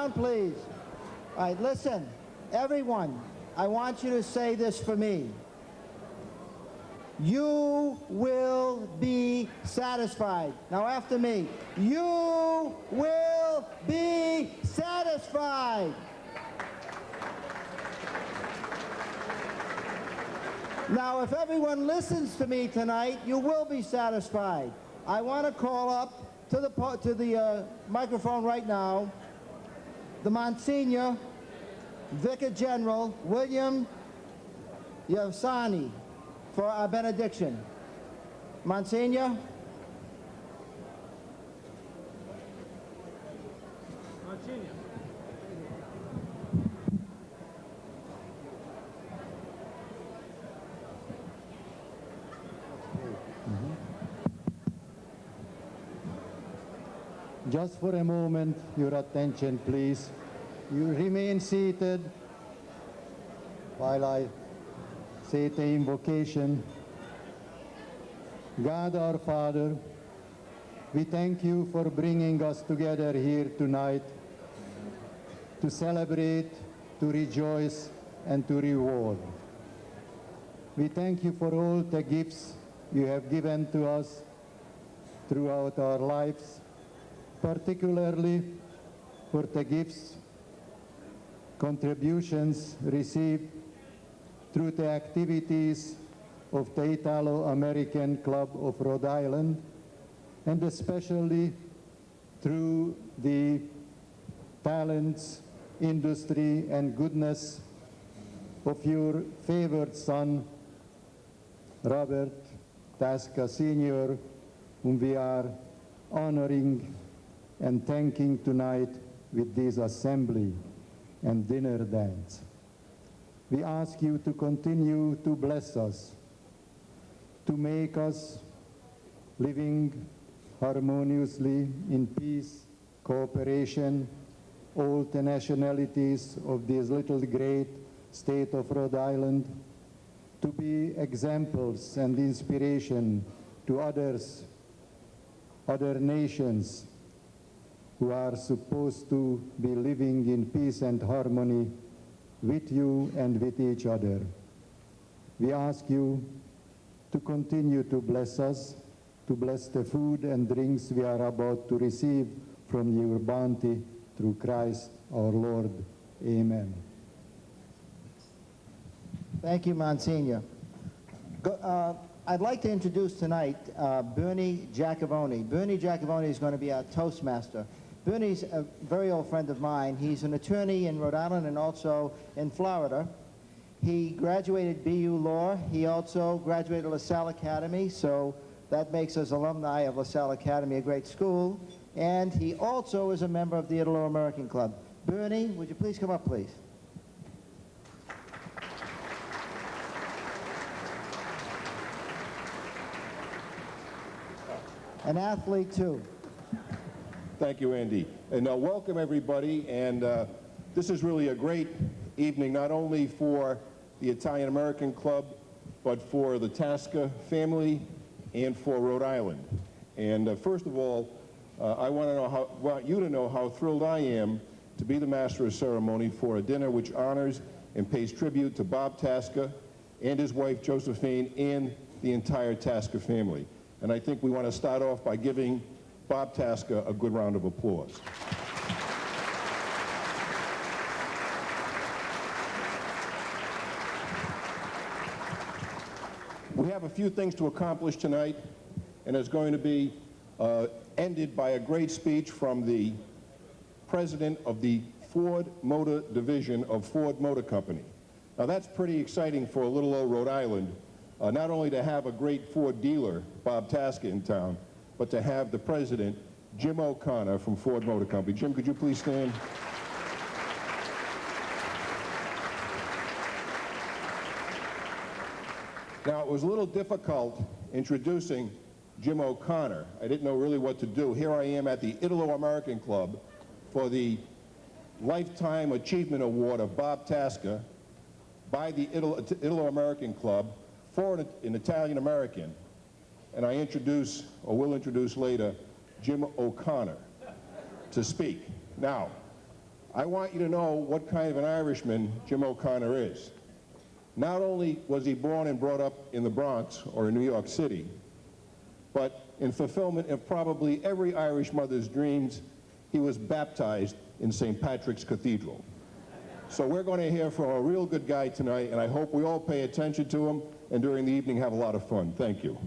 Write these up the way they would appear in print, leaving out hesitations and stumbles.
down, please. All right, listen, everyone, I want you to say this for me. You will be satisfied. Now after me. You will be satisfied. Now, if everyone listens to me tonight, you will be satisfied. I want to call up to the microphone right now the Monsignor, Vicar General William Yavsani for our benediction. Monsignor. Monsignor. Just for a moment, your attention, please. You remain seated while I say the invocation. God our Father, we thank you for bringing us together here tonight to celebrate, to rejoice, and to reward. We thank you for all the gifts you have given to us throughout our lives, particularly for the gifts, contributions received through the activities of the Italo-American Club of Rhode Island, and especially through the talents, industry, and goodness of your favored son, Robert TASCA Sr., whom we are honoring and thanking tonight with this assembly and dinner dance. We ask you to continue to bless us, to make us living harmoniously in peace, cooperation, all the nationalities of this little great state of Rhode Island, to be examples and inspiration to others, other nations, who are supposed to be living in peace and harmony with you and with each other. We ask you to continue to bless us, to bless the food and drinks we are about to receive from your bounty through Christ our Lord. Amen. Thank you, Monsignor. I'd like to introduce tonight Bernie Giacavone. Bernie Giacavone is going to be our Toastmaster. Bernie's a very old friend of mine. He's an attorney in Rhode Island and also in Florida. He graduated BU Law. He also graduated LaSalle Academy, so that makes us alumni of LaSalle Academy, a great school. And he also is a member of the Italo-American Club. Bernie, would you please come up, please? An athlete, too. Thank you, Andy. And welcome, everybody. And this is really a great evening, not only for the Italian-American Club, but for the TASCA family and for Rhode Island. And first of all, I want you to know how thrilled I am to be the master of ceremony for a dinner which honors and pays tribute to Bob TASCA and his wife, Josephine, and the entire TASCA family. And I think we want to start off by giving Bob TASCA a good round of applause. We have a few things to accomplish tonight, and it's going to be ended by a great speech from the president of the Ford Motor Division of Ford Motor Company. Now that's pretty exciting for a little old Rhode Island, not only to have a great Ford dealer, Bob TASCA, in town, but to have the president, Jim O'Connor from Ford Motor Company. Jim, could you please stand? Now, it was a little difficult introducing Jim O'Connor. I didn't know really what to do. Here I am at the Italo-American Club for the Lifetime Achievement Award of Bob TASCA by the Italo-American Club for an Italian-American. And I introduce, or will introduce later, Jim O'Connor to speak. Now, I want you to know what kind of an Irishman Jim O'Connor is. Not only was he born and brought up in the Bronx or in New York City, but in fulfillment of probably every Irish mother's dreams, he was baptized in St. Patrick's Cathedral. So we're going to hear from a real good guy tonight, and I hope we all pay attention to him, and during the evening have a lot of fun. Thank you.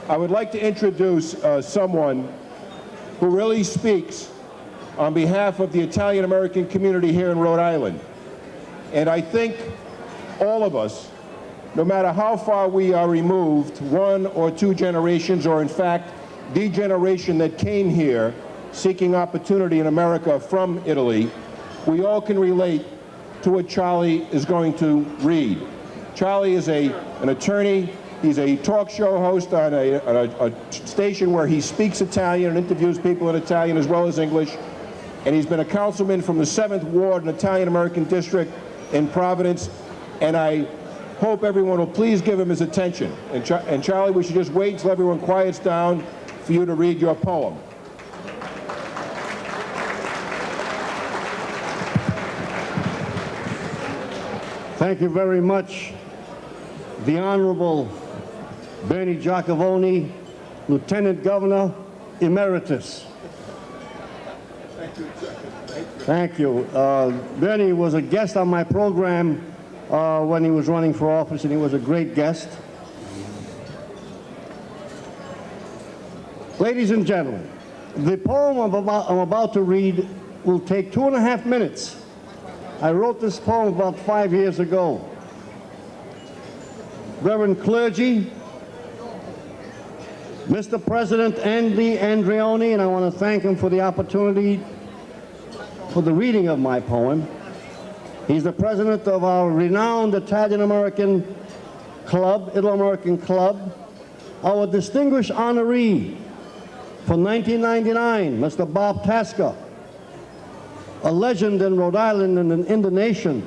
I would like to introduce someone who really speaks on behalf of the Italian-American community here in Rhode Island. And I think all of us, no matter how far we are removed, one or two generations, or in fact, the generation that came here seeking opportunity in America from Italy, we all can relate to what Charlie is going to read. Charlie is an attorney. He's a talk show host on a station where he speaks Italian and interviews people in Italian as well as English. And he's been a councilman from the 7th Ward, an Italian-American district in Providence. And I hope everyone will please give him his attention. And Charlie, we should just wait until everyone quiets down for you to read your poem. Thank you very much, the Honorable Bernie Giacovone, Lieutenant Governor Emeritus. Thank you. Bernie was a guest on my program when he was running for office, and he was a great guest. Ladies and gentlemen, the poem I'm about to read will take 2.5 minutes. I wrote this poem about 5 years ago. Reverend clergy, Mr. President Andy Andreoni, and I want to thank him for the opportunity for the reading of my poem. He's the president of our renowned Italian-American Club, Italo-American Club. Our distinguished honoree for 1999, Mr. Bob TASCA, a legend in Rhode Island and in the nation.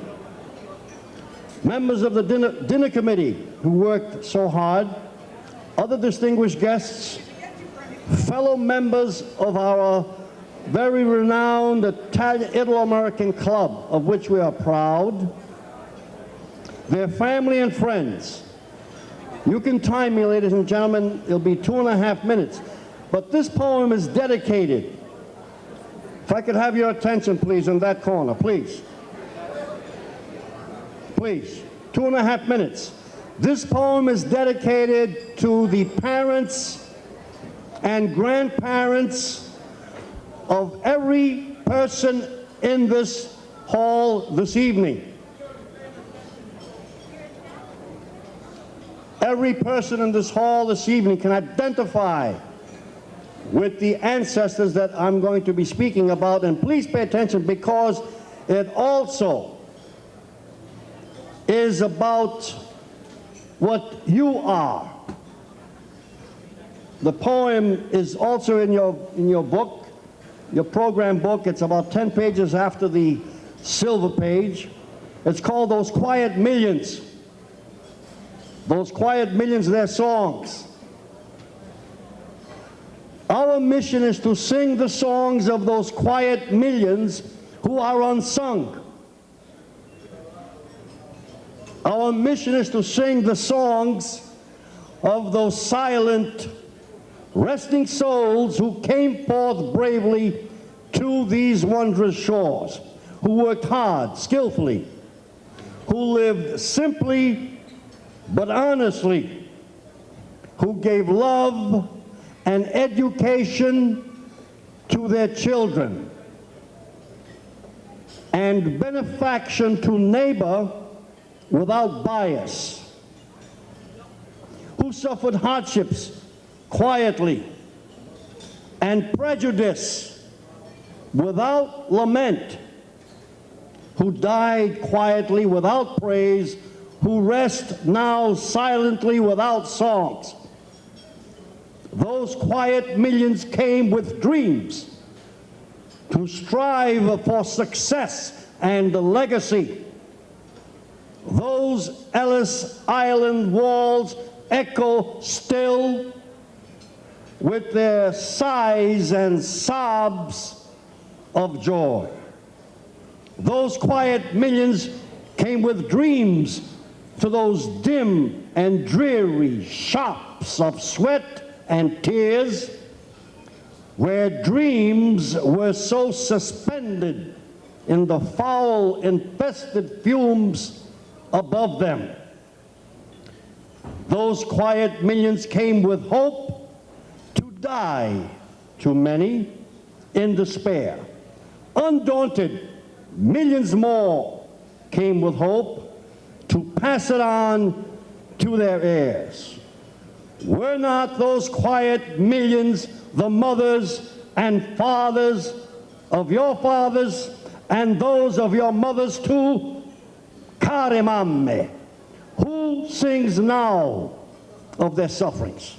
Members of the dinner committee who worked so hard, other distinguished guests, fellow members of our very renowned Italo-American Club, of which we are proud, their family and friends. You can time me, ladies and gentlemen, it'll be 2.5 minutes. But this poem is dedicated. If I could have your attention, please, in that corner, please. Please, 2.5 minutes. This poem is dedicated to the parents and grandparents of every person in this hall this evening. Every person in this hall this evening can identify with the ancestors that I'm going to be speaking about, and please pay attention because it also is about what you are. The poem is also in your book, your program book. It's about 10 pages after the silver page. It's called Those Quiet Millions. Those Quiet Millions, their songs. Our mission is to sing the songs of those quiet millions who are unsung. Our mission is to sing the songs of those silent, resting souls who came forth bravely to these wondrous shores, who worked hard, skillfully, who lived simply but honestly, who gave love and education to their children, and benefaction to neighbor without bias, who suffered hardships quietly and prejudice without lament, who died quietly without praise, who rest now silently without songs. Those quiet millions came with dreams to strive for success and legacy. Those Ellis Island walls echo still with their sighs and sobs of joy. Those quiet millions came with dreams to those dim and dreary shops of sweat and tears, where dreams were so suspended in the foul-infested fumes above them. Those quiet millions came with hope to die to many in despair. Undaunted, millions more came with hope to pass it on to their heirs. Were not those quiet millions the mothers and fathers of your fathers and those of your mothers too? Care mamme, who sings now of their sufferings?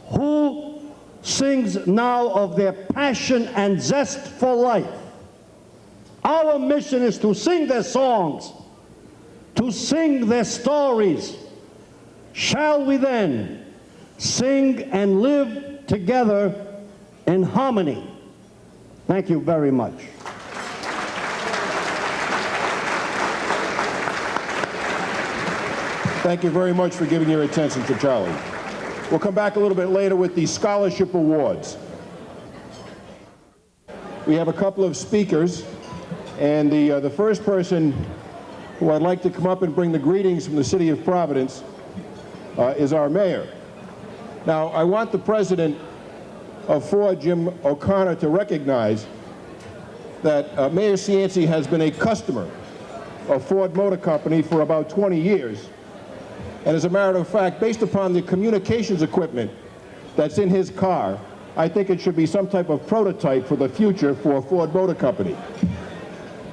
Who sings now of their passion and zest for life? Our mission is to sing their songs, to sing their stories. Shall we then sing and live together in harmony? Thank you very much. Thank you very much for giving your attention to Charlie. We'll come back a little bit later with the scholarship awards. We have a couple of speakers, and the first person who I'd like to come up and bring the greetings from the city of Providence is our mayor. Now, I want the president of Ford, Jim O'Connor, to recognize that Mayor Cianci has been a customer of Ford Motor Company for about 20 years. And as a matter of fact, based upon the communications equipment that's in his car, I think it should be some type of prototype for the future for Ford Motor Company.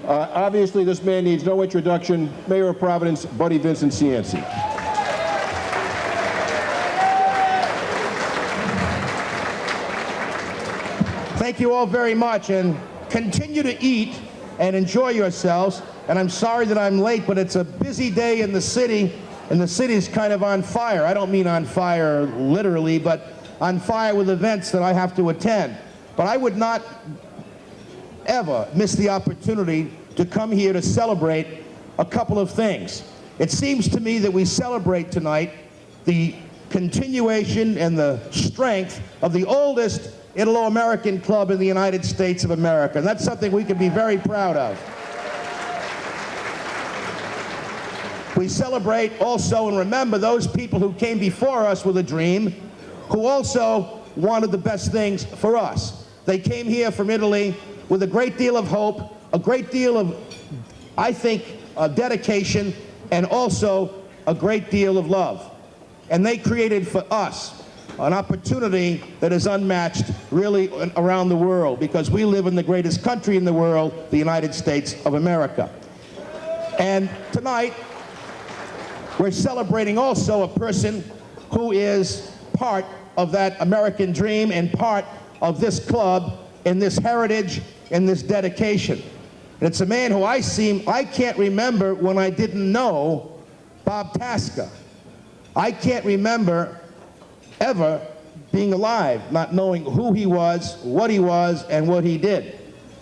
Obviously, this man needs no introduction. Mayor of Providence, Buddy Vincent Cianci. Thank you all very much, and continue to eat and enjoy yourselves. And I'm sorry that I'm late, but it's a busy day in the city, and the city's kind of on fire. I don't mean on fire literally, but on fire with events that I have to attend. But I would not ever miss the opportunity to come here to celebrate a couple of things. It seems to me that we celebrate tonight the continuation and the strength of the oldest Italo-American club in the United States of America. And that's something we can be very proud of. We celebrate also and remember those people who came before us with a dream, who also wanted the best things for us. They came here from Italy with a great deal of hope, a great deal of, I think, dedication, and also a great deal of love. And they created for us an opportunity that is unmatched really around the world, because we live in the greatest country in the world, the United States of America. And tonight, we're celebrating also a person who is part of that American dream and part of this club and this heritage and this dedication. And it's a man who I can't remember when I didn't know Bob TASCA. I can't remember ever being alive, not knowing who he was, and what he did.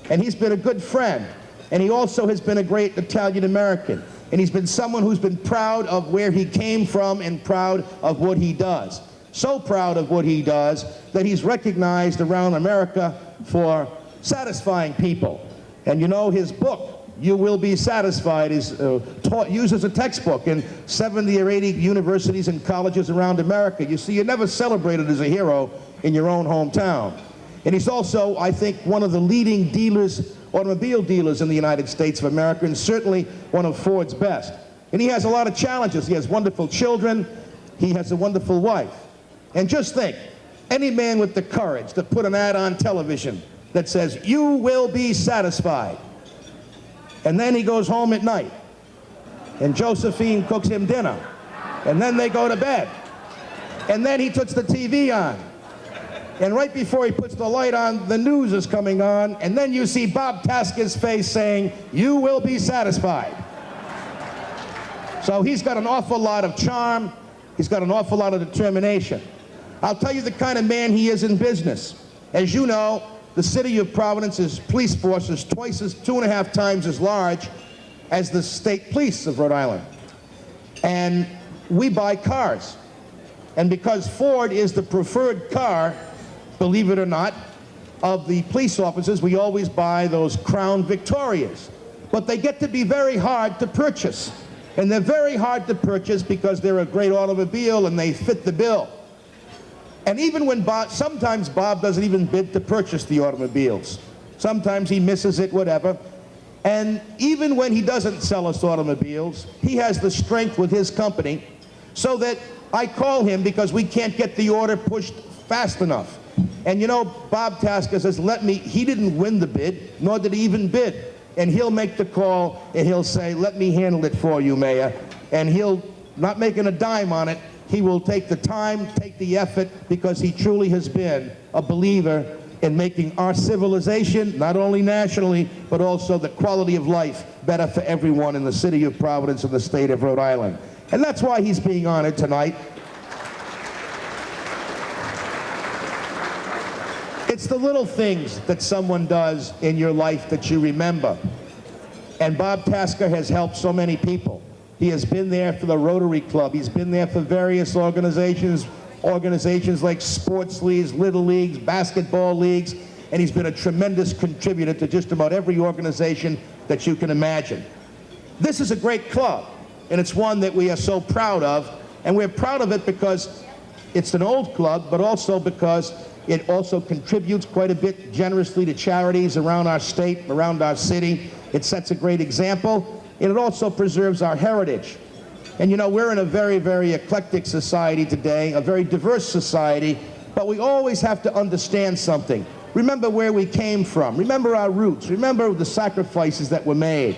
And he's been a good friend. And he also has been a great Italian American. And he's been someone who's been proud of where he came from and proud of what he does. So proud of what he does that he's recognized around America for satisfying people. And you know, his book, You Will Be Satisfied, is used as a textbook in 70 or 80 universities and colleges around America. You see, you're never celebrated as a hero in your own hometown. And he's also, I think, one of the leading dealers, automobile dealers in the United States of America, and certainly one of Ford's best. And he has a lot of challenges. He has wonderful children. He has a wonderful wife. And just think, any man with the courage to put an ad on television that says, "You will be satisfied." And then he goes home at night, and Josephine cooks him dinner, and then they go to bed. And then he puts the TV on. And right before he puts the light on, the news is coming on, and then you see Bob TASCA's face saying, "You will be satisfied." So he's got an awful lot of charm, He's got an awful lot of determination. I'll tell you the kind of man he is in business. As you know, the city of Providence's police force is 2.5 times as large as the state police of Rhode Island. And we buy cars. And because Ford is the preferred car, believe it or not, of the police officers, we always buy those Crown Victorias. But they get to be very hard to purchase. And they're very hard to purchase because they're a great automobile and they fit the bill. And even when sometimes Bob doesn't even bid to purchase the automobiles. Sometimes he misses it, whatever. And even when he doesn't sell us automobiles, he has the strength with his company so that I call him because we can't get the order pushed fast enough. And you know, Bob TASCA says, he didn't win the bid, nor did he even bid. And he'll make the call and he'll say, let me handle it for you, Mayor. And he'll, not making a dime on it, he will take the time, take the effort, because he truly has been a believer in making our civilization, not only nationally, but also the quality of life better for everyone in the city of Providence and the state of Rhode Island. And that's why he's being honored tonight. It's the little things that someone does in your life that you remember. And Bob TASCA has helped so many people. He has been there for the Rotary Club. He's been there for various organizations like sports leagues, little leagues, basketball leagues, and he's been a tremendous contributor to just about every organization that you can imagine. This is a great club, and it's one that we are so proud of, and we're proud of it because it's an old club, but also because it also contributes quite a bit generously to charities around our state, around our city. It sets a great example, and it also preserves our heritage. And you know, we're in a very, very eclectic society today, a very diverse society, but we always have to understand something. Remember where we came from. Remember our roots. Remember the sacrifices that were made.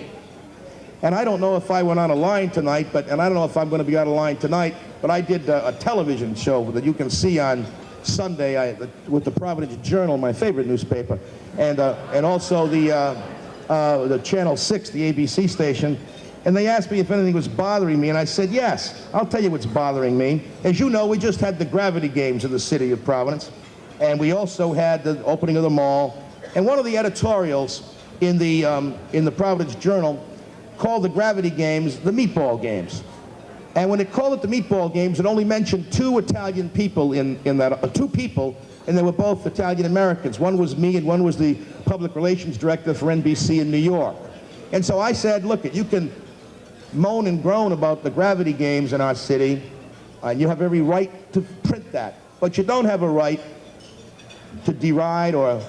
And I don't know if I went on a line tonight, and I don't know if I'm going to be on a line tonight, but I did a television show that you can see on Sunday with the Providence Journal, my favorite newspaper, and also the Channel 6, the ABC station. And they asked me if anything was bothering me, and I said, yes, I'll tell you what's bothering me. As you know, we just had the Gravity Games in the city of Providence, and we also had the opening of the mall. And one of the editorials in the Providence Journal called the Gravity Games the Meatball Games. And when it called it the Meatball Games, it only mentioned two Italian people two people, and they were both Italian Americans. One was me, and one was the public relations director for NBC in New York. And so I said, look, you can moan and groan about the Gravity Games in our city, and you have every right to print that, but you don't have a right to deride or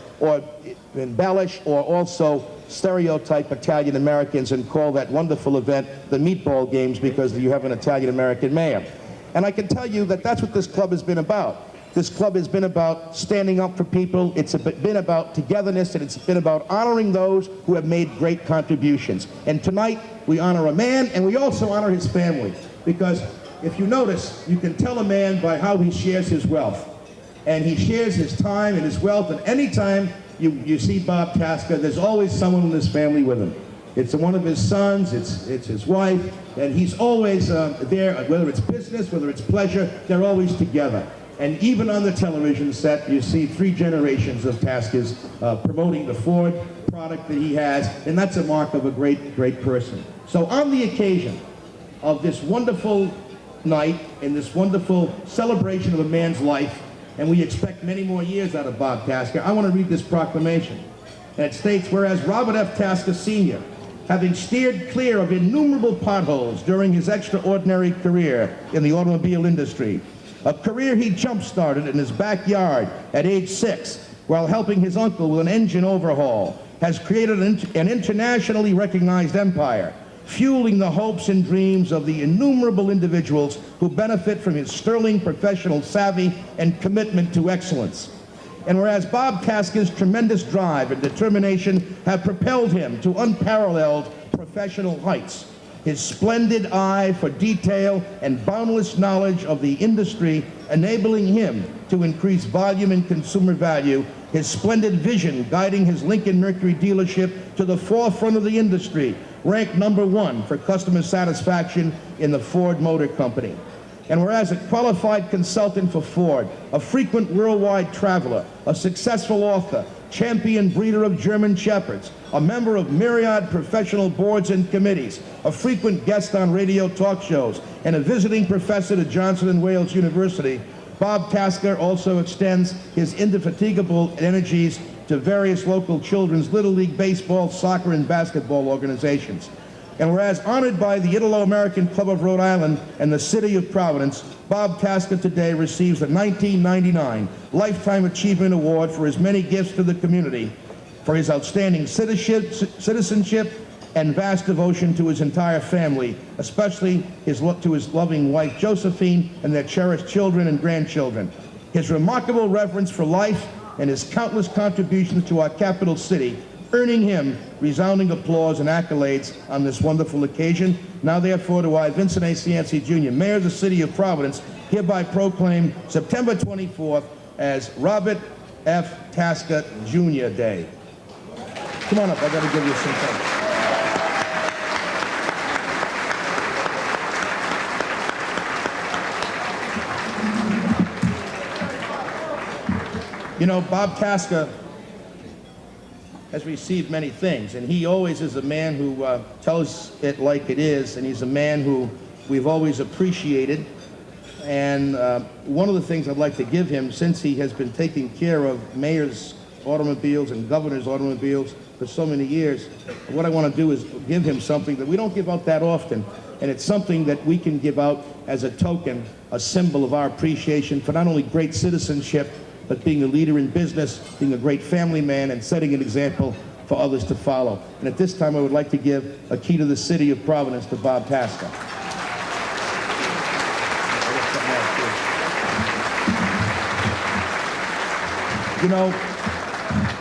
embellish or also stereotype Italian Americans and call that wonderful event the Meatball Games because you have an Italian American mayor. And I can tell you that that's what this club has been about. This club has been about standing up for people. It's been about togetherness, and it's been about honoring those who have made great contributions. And tonight, we honor a man, and we also honor his family. Because if you notice, you can tell a man by how he shares his wealth. And he shares his time and his wealth, and any time you see Bob TASCA, there's always someone in his family with him. It's one of his sons, it's his wife, and he's always there, whether it's business, whether it's pleasure, they're always together. And even on the television set, you see 3 generations of TASCAs promoting the Ford product that he has, and that's a mark of a great, great person. So on the occasion of this wonderful night and this wonderful celebration of a man's life, and we expect many more years out of Bob TASCA, I want to read this proclamation. And it states, whereas Robert F. TASCA Sr., having steered clear of innumerable potholes during his extraordinary career in the automobile industry, a career he jump-started in his backyard at age 6 while helping his uncle with an engine overhaul, has created an internationally recognized empire, fueling the hopes and dreams of the innumerable individuals who benefit from his sterling professional savvy and commitment to excellence. And whereas Bob TASCA's tremendous drive and determination have propelled him to unparalleled professional heights, his splendid eye for detail and boundless knowledge of the industry enabling him to increase volume and consumer value, his splendid vision guiding his Lincoln Mercury dealership to the forefront of the industry, ranked #1 for customer satisfaction in the Ford Motor Company. And whereas a qualified consultant for Ford, a frequent worldwide traveler, a successful author, champion breeder of German Shepherds, a member of myriad professional boards and committees, a frequent guest on radio talk shows, and a visiting professor at Johnson & Wales University, Bob TASCA also extends his indefatigable energies to various local children's Little League baseball, soccer, and basketball organizations. And whereas honored by the Italo-American Club of Rhode Island and the City of Providence, Bob TASCA today receives the 1999 Lifetime Achievement Award for his many gifts to the community, for his outstanding citizenship and vast devotion to his entire family, especially to his loving wife Josephine and their cherished children and grandchildren. His remarkable reverence for life and his countless contributions to our capital city, earning him resounding applause and accolades on this wonderful occasion. Now therefore do I, Vincent A. Cianci Jr., Mayor of the City of Providence, hereby proclaim September 24th as Robert F. TASCA Jr. Day. Come on up, I gotta give you some time. You know, Bob TASCA has received many things, and he always is a man who tells it like it is, and he's a man who we've always appreciated. And one of the things I'd like to give him, since he has been taking care of mayors' automobiles and governors' automobiles for so many years, what I want to do is give him something that we don't give out that often, and it's something that we can give out as a token, a symbol of our appreciation for not only great citizenship, but being a leader in business, being a great family man, and setting an example for others to follow. And at this time, I would like to give a key to the City of Providence to Bob TASCA. You know,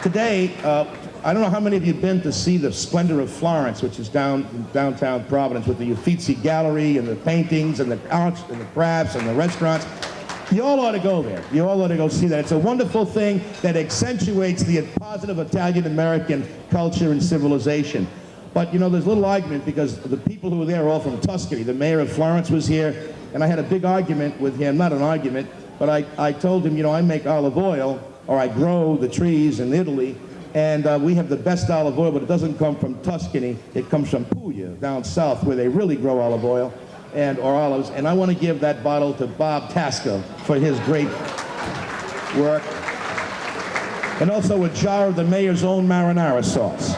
today, I don't know how many of you have been to see the Splendor of Florence, which is downtown Providence, with the Uffizi Gallery and the paintings and the arts and the crafts and the restaurants. You all ought to go there. You all ought to go see that. It's a wonderful thing that accentuates the positive Italian-American culture and civilization. But, you know, there's a little argument because the people who were there are all from Tuscany. The mayor of Florence was here, and I had a big argument with him. Not an argument, but I told him, you know, I make olive oil, or I grow the trees in Italy, and we have the best olive oil, but it doesn't come from Tuscany. It comes from Puglia, down south, where they really grow olive oil. Or olives, and I want to give that bottle to Bob TASCA for his great work, and also a jar of the mayor's own marinara sauce.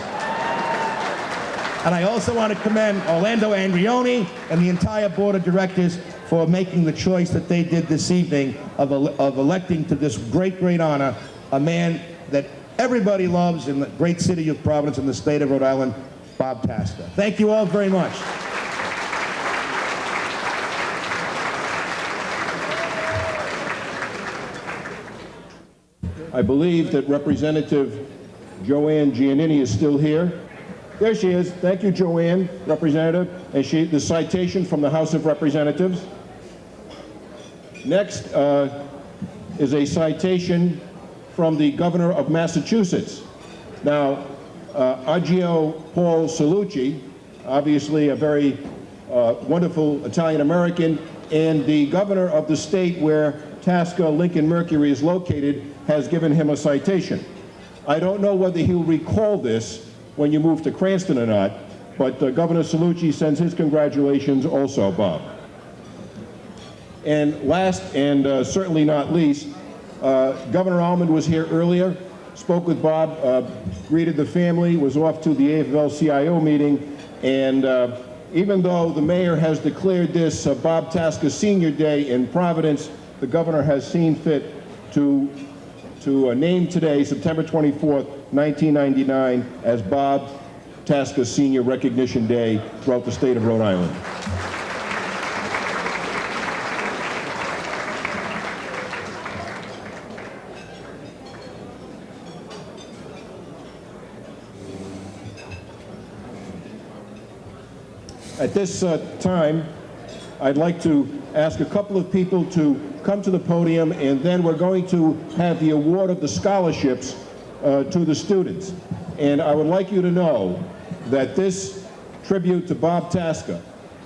And I also want to commend Orlando Andreoni and the entire board of directors for making the choice that they did this evening of electing to this great honor a man that everybody loves in the great city of Providence and the state of Rhode Island, Bob TASCA. Thank you all very much. I believe that Representative Joanne Giannini is still here. There she is. Thank you, Joanne, Representative. And the citation from the House of Representatives. Next is a citation from the Governor of Massachusetts. Now, Agio Paul Cellucci, obviously a very wonderful Italian-American, and the governor of the state where TASCA Lincoln Mercury is located has given him a citation. I don't know whether he'll recall this when you move to Cranston or not, but Governor Cellucci sends his congratulations also, Bob. And last and certainly not least, Governor Almond was here earlier, spoke with Bob, greeted the family, was off to the AFL-CIO meeting, and even though the mayor has declared this Bob TASCA Senior Day in Providence, the governor has seen fit to name today, September 24th, 1999, as Bob TASCA Senior Recognition Day throughout the state of Rhode Island. At this time, I'd like to ask a couple of people to come to the podium, and then we're going to have the award of the scholarships to the students. And I would like you to know that this tribute to Bob TASCA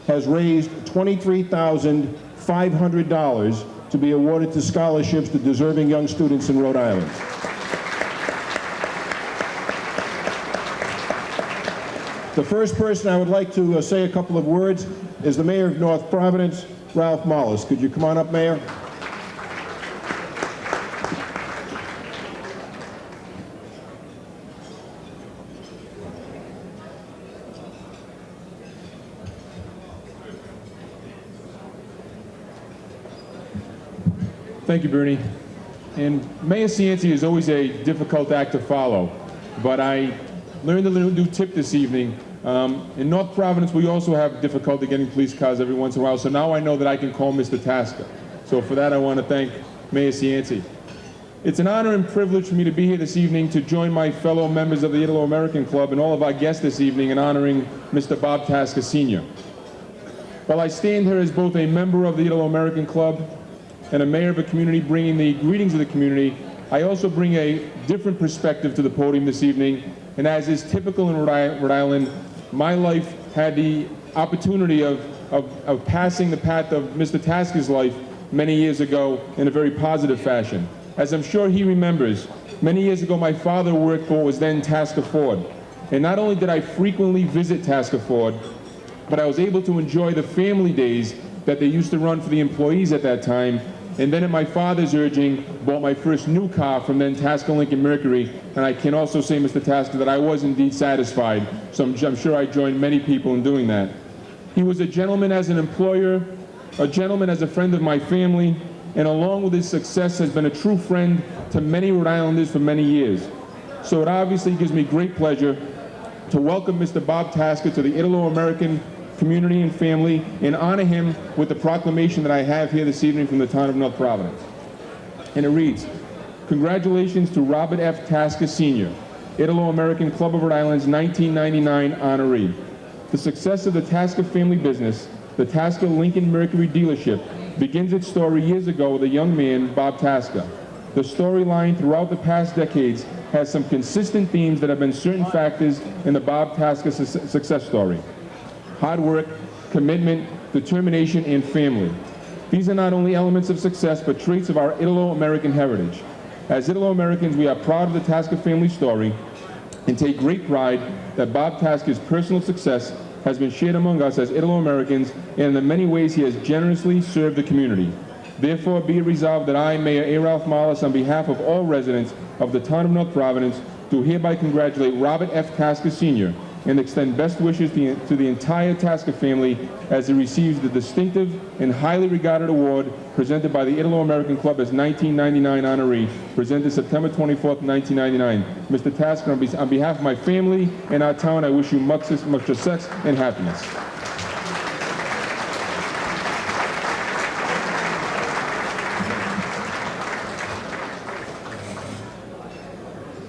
has raised $23,400 $500 to be awarded to scholarships to deserving young students in Rhode Island. The first person I would like to say a couple of words is the Mayor of North Providence, Ralph Mollis. Could you come on up, Mayor? Thank you, Bernie. And Mayor Cianci is always a difficult act to follow, but I learned a little new tip this evening. In North Providence, we also have difficulty getting police cars every once in a while, so now I know that I can call Mr. TASCA. So for that, I want to thank Mayor Cianci. It's an honor and privilege for me to be here this evening to join my fellow members of the ITALO American Club and all of our guests this evening in honoring Mr. Bob TASCA Sr. While I stand here as both a member of the ITALO American Club and a mayor of a community bringing the greetings of the community, I also bring a different perspective to the podium this evening. And as is typical in Rhode Island, my life had the opportunity of passing the path of Mr. TASCA's life many years ago in a very positive fashion. As I'm sure he remembers, many years ago my father worked for what was then TASCA Ford. And not only did I frequently visit TASCA Ford, but I was able to enjoy the family days that they used to run for the employees at that time. And then at my father's urging, bought my first new car from then TASCA Lincoln Mercury. And I can also say, Mr. TASCA, that I was indeed satisfied. So I'm sure I joined many people in doing that. He was a gentleman as an employer, a gentleman as a friend of my family, and along with his success has been a true friend to many Rhode Islanders for many years. So it obviously gives me great pleasure to welcome Mr. Bob TASCA to the ITALO American community and family and honor him with the proclamation that I have here this evening from the town of North Providence. And it reads, congratulations to Robert F. TASCA Sr., ITALO American Club of Rhode Island's 1999 honoree. The success of the TASCA family business, the TASCA Lincoln Mercury dealership, begins its story years ago with a young man, Bob TASCA. The storyline throughout the past decades has some consistent themes that have been certain factors in the Bob TASCA success story. Hard work, commitment, determination, and family. These are not only elements of success, but traits of our ITALO American heritage. As ITALO Americans, we are proud of the TASCA family story and take great pride that Bob TASCA's personal success has been shared among us as ITALO Americans, and in the many ways he has generously served the community. Therefore, be it resolved that I, Mayor A. Ralph Mollis, on behalf of all residents of the town of North Providence, do hereby congratulate Robert F. TASCA Sr. and extend best wishes to the entire TASCA family as he receives the distinctive and highly regarded award presented by the ITALO American Club as 1999 honoree, presented September 24th, 1999. Mr. TASCA, on behalf of my family and our town, I wish you much success and happiness.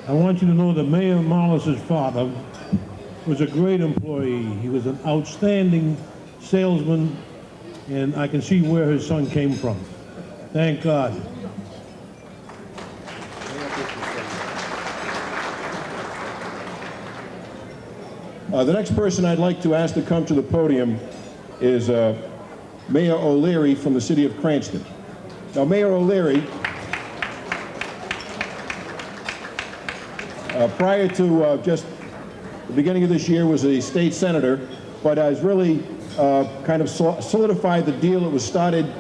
I want you to know that Mayor Mollis's father was a great employee. He was an outstanding salesman, and I can see where his son came from. Thank God. The next person I'd like to ask to come to the podium is Mayor O'Leary from the city of Cranston. Now, Mayor O'Leary, prior to just the beginning of this year was a state senator, but has really kind of solidified the deal that was started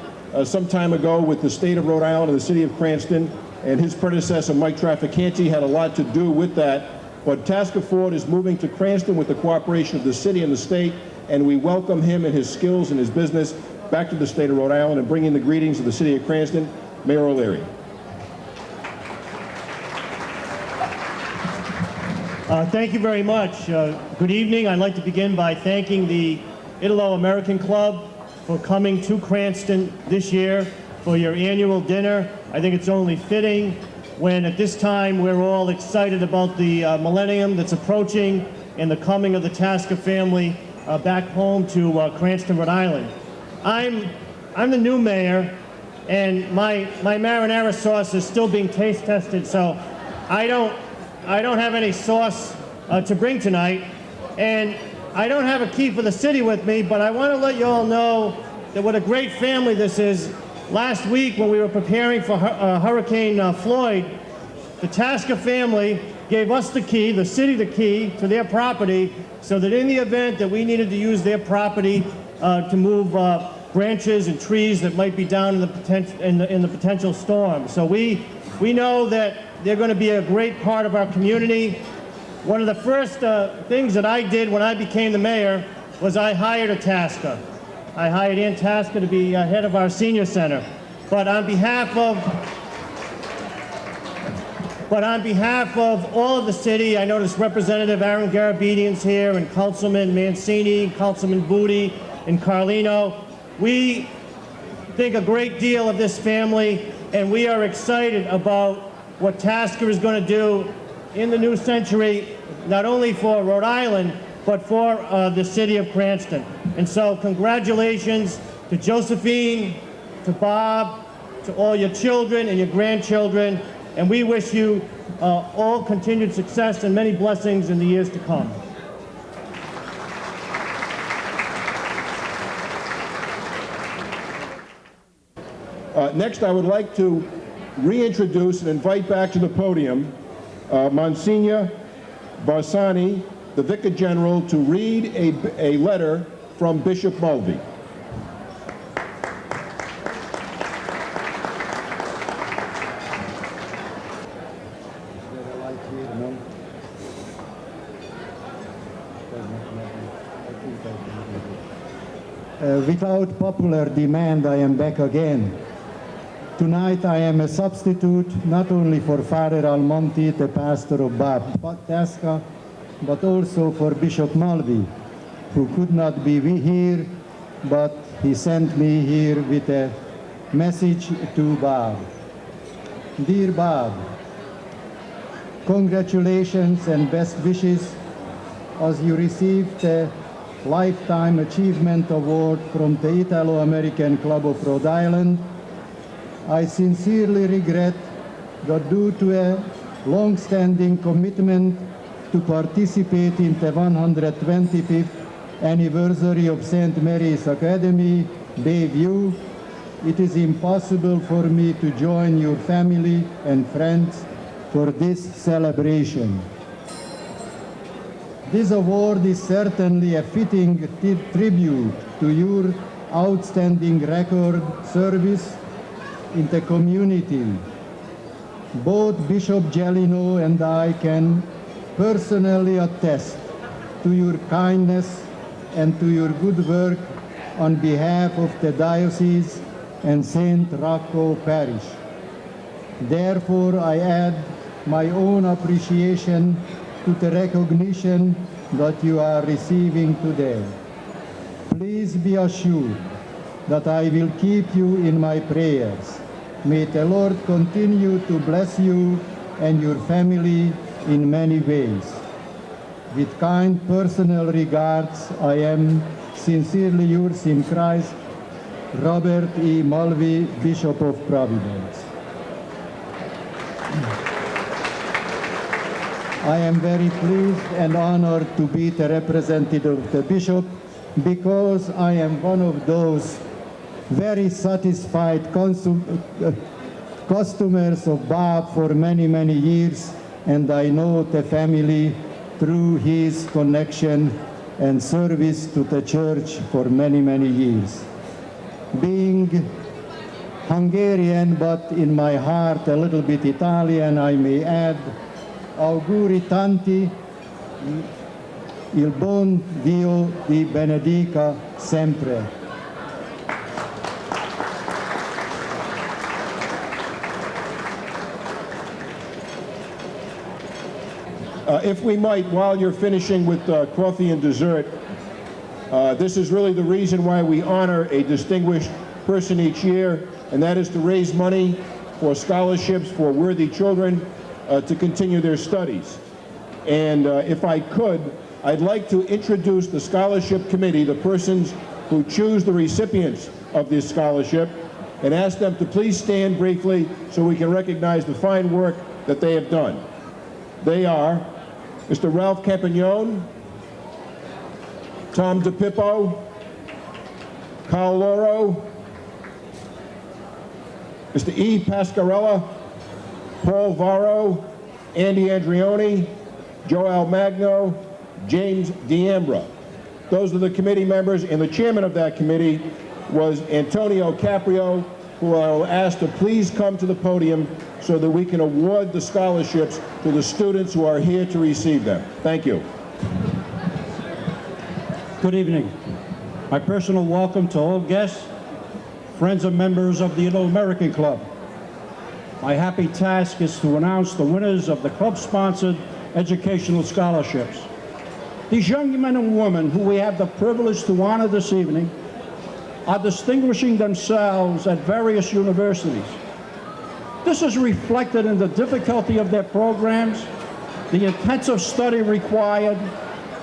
some time ago with the state of Rhode Island and the city of Cranston, and his predecessor, Mike Trafficante, had a lot to do with that. But TASCA Ford is moving to Cranston with the cooperation of the city and the state, and we welcome him and his skills and his business back to the state of Rhode Island and bring in the greetings of the city of Cranston. Mayor O'Leary. Thank you very much. Good evening. I'd like to begin by thanking the ITALO American Club for coming to Cranston this year for your annual dinner. I think it's only fitting when at this time we're all excited about the millennium that's approaching and the coming of the TASCA family back home to Cranston, Rhode Island. I'm the new mayor, and my marinara sauce is still being taste tested, so I don't have any sauce to bring tonight, and I don't have a key for the city with me, but I want to let you all know that what a great family this is. Last week when we were preparing for Hurricane Floyd, the TASCA family gave us the key, the city the key to their property, so that in the event that we needed to use their property to move branches and trees that might be down in the potential storm. So we know that they're going to be a great part of our community. One of the first things that I did when I became the mayor was I hired a TASCA. I hired Ann TASCA to be head of our senior center. But on behalf of all of the city, I noticed Representative Aaron Garabedian's here, and Councilman Mancini, Councilman Booty, and Carlino. We think a great deal of this family, and we are excited about what TASCA is going to do in the new century, not only for Rhode Island, but for the city of Cranston. And so congratulations to Josephine, to Bob, to all your children and your grandchildren, and we wish you all continued success and many blessings in the years to come. Next, I would like to reintroduce and invite back to the podium Monsignor Barsani, the Vicar General, to read a letter from Bishop Mulvey. Without popular demand, I am back again. Tonight I am a substitute not only for Father Almonte, the pastor of TASCA, but also for Bishop Mulvey, who could not be here, but he sent me here with a message to Bob. Dear Bob, congratulations and best wishes as you received the Lifetime Achievement Award from the Italo-American Club of Rhode Island. I sincerely regret that due to a long-standing commitment to participate in the 125th anniversary of St. Mary's Academy, Bayview, it is impossible for me to join your family and friends for this celebration. This award is certainly a fitting tribute to your outstanding record service in the community. Both Bishop Gelino and I can personally attest to your kindness and to your good work on behalf of the diocese and St. Rocco Parish. Therefore, I add my own appreciation to the recognition that you are receiving today. Please be assured that I will keep you in my prayers. May the Lord continue to bless you and your family in many ways. With kind personal regards, I am sincerely yours in Christ, Robert E. Mulvey, Bishop of Providence. I am very pleased and honored to be the representative of the Bishop because I am one of those very satisfied customers of Bob for many, many years, and I know the family through his connection and service to the church for many, many years. Being Hungarian, but in my heart a little bit Italian, I may add, auguri tanti, il buon Dio vi benedica sempre. If we might, while you're finishing with coffee and dessert, this is really the reason why we honor a distinguished person each year, and that is to raise money for scholarships for worthy children to continue their studies. And if I could, I'd like to introduce the scholarship committee, the persons who choose the recipients of this scholarship, and ask them to please stand briefly so we can recognize the fine work that they have done. They are Mr. Ralph Campagnone, Tom DePippo, Carl Loro, Mr. E. Pascarella, Paul Varro, Andy Andreoni, Joel Magno, James D'Ambra. Those are the committee members, and the chairman of that committee was Antonio Caprio, who I will ask to please come to the podium so that we can award the scholarships to the students who are here to receive them. Thank you. Good evening. My personal welcome to all guests, friends and members of the Italo-American Club. My happy task is to announce the winners of the club-sponsored educational scholarships. These young men and women who we have the privilege to honor this evening are distinguishing themselves at various universities. This is reflected in the difficulty of their programs, the intensive study required,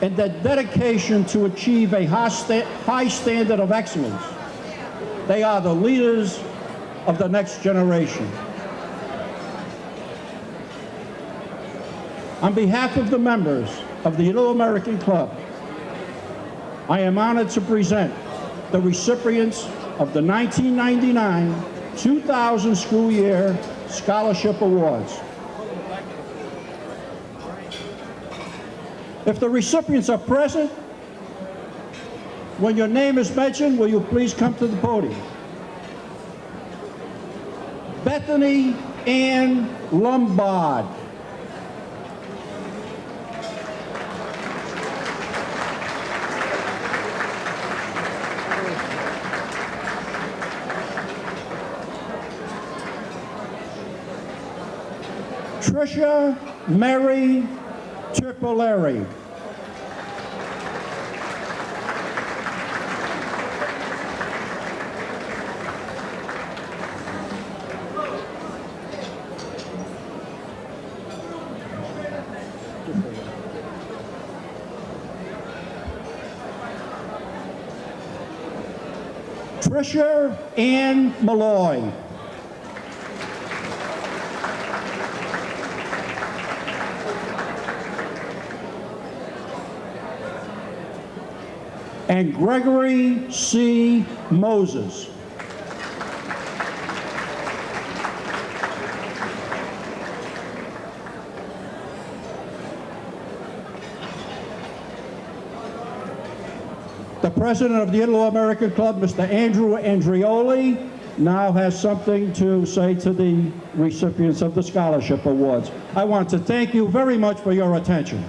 and their dedication to achieve a high standard of excellence. They are the leaders of the next generation. On behalf of the members of the Italo-American Club, I am honored to present the recipients of the 1999-2000 school year scholarship awards. If the recipients are present, when your name is mentioned, will you please come to the podium? Bethany Ann Lombard. Tricia Mary Tripolari. Tricia Ann Malloy. And Gregory C. Moses. The president of the Italo-American Club, Mr. Andrew Andreoli, now has something to say to the recipients of the scholarship awards. I want to thank you very much for your attention.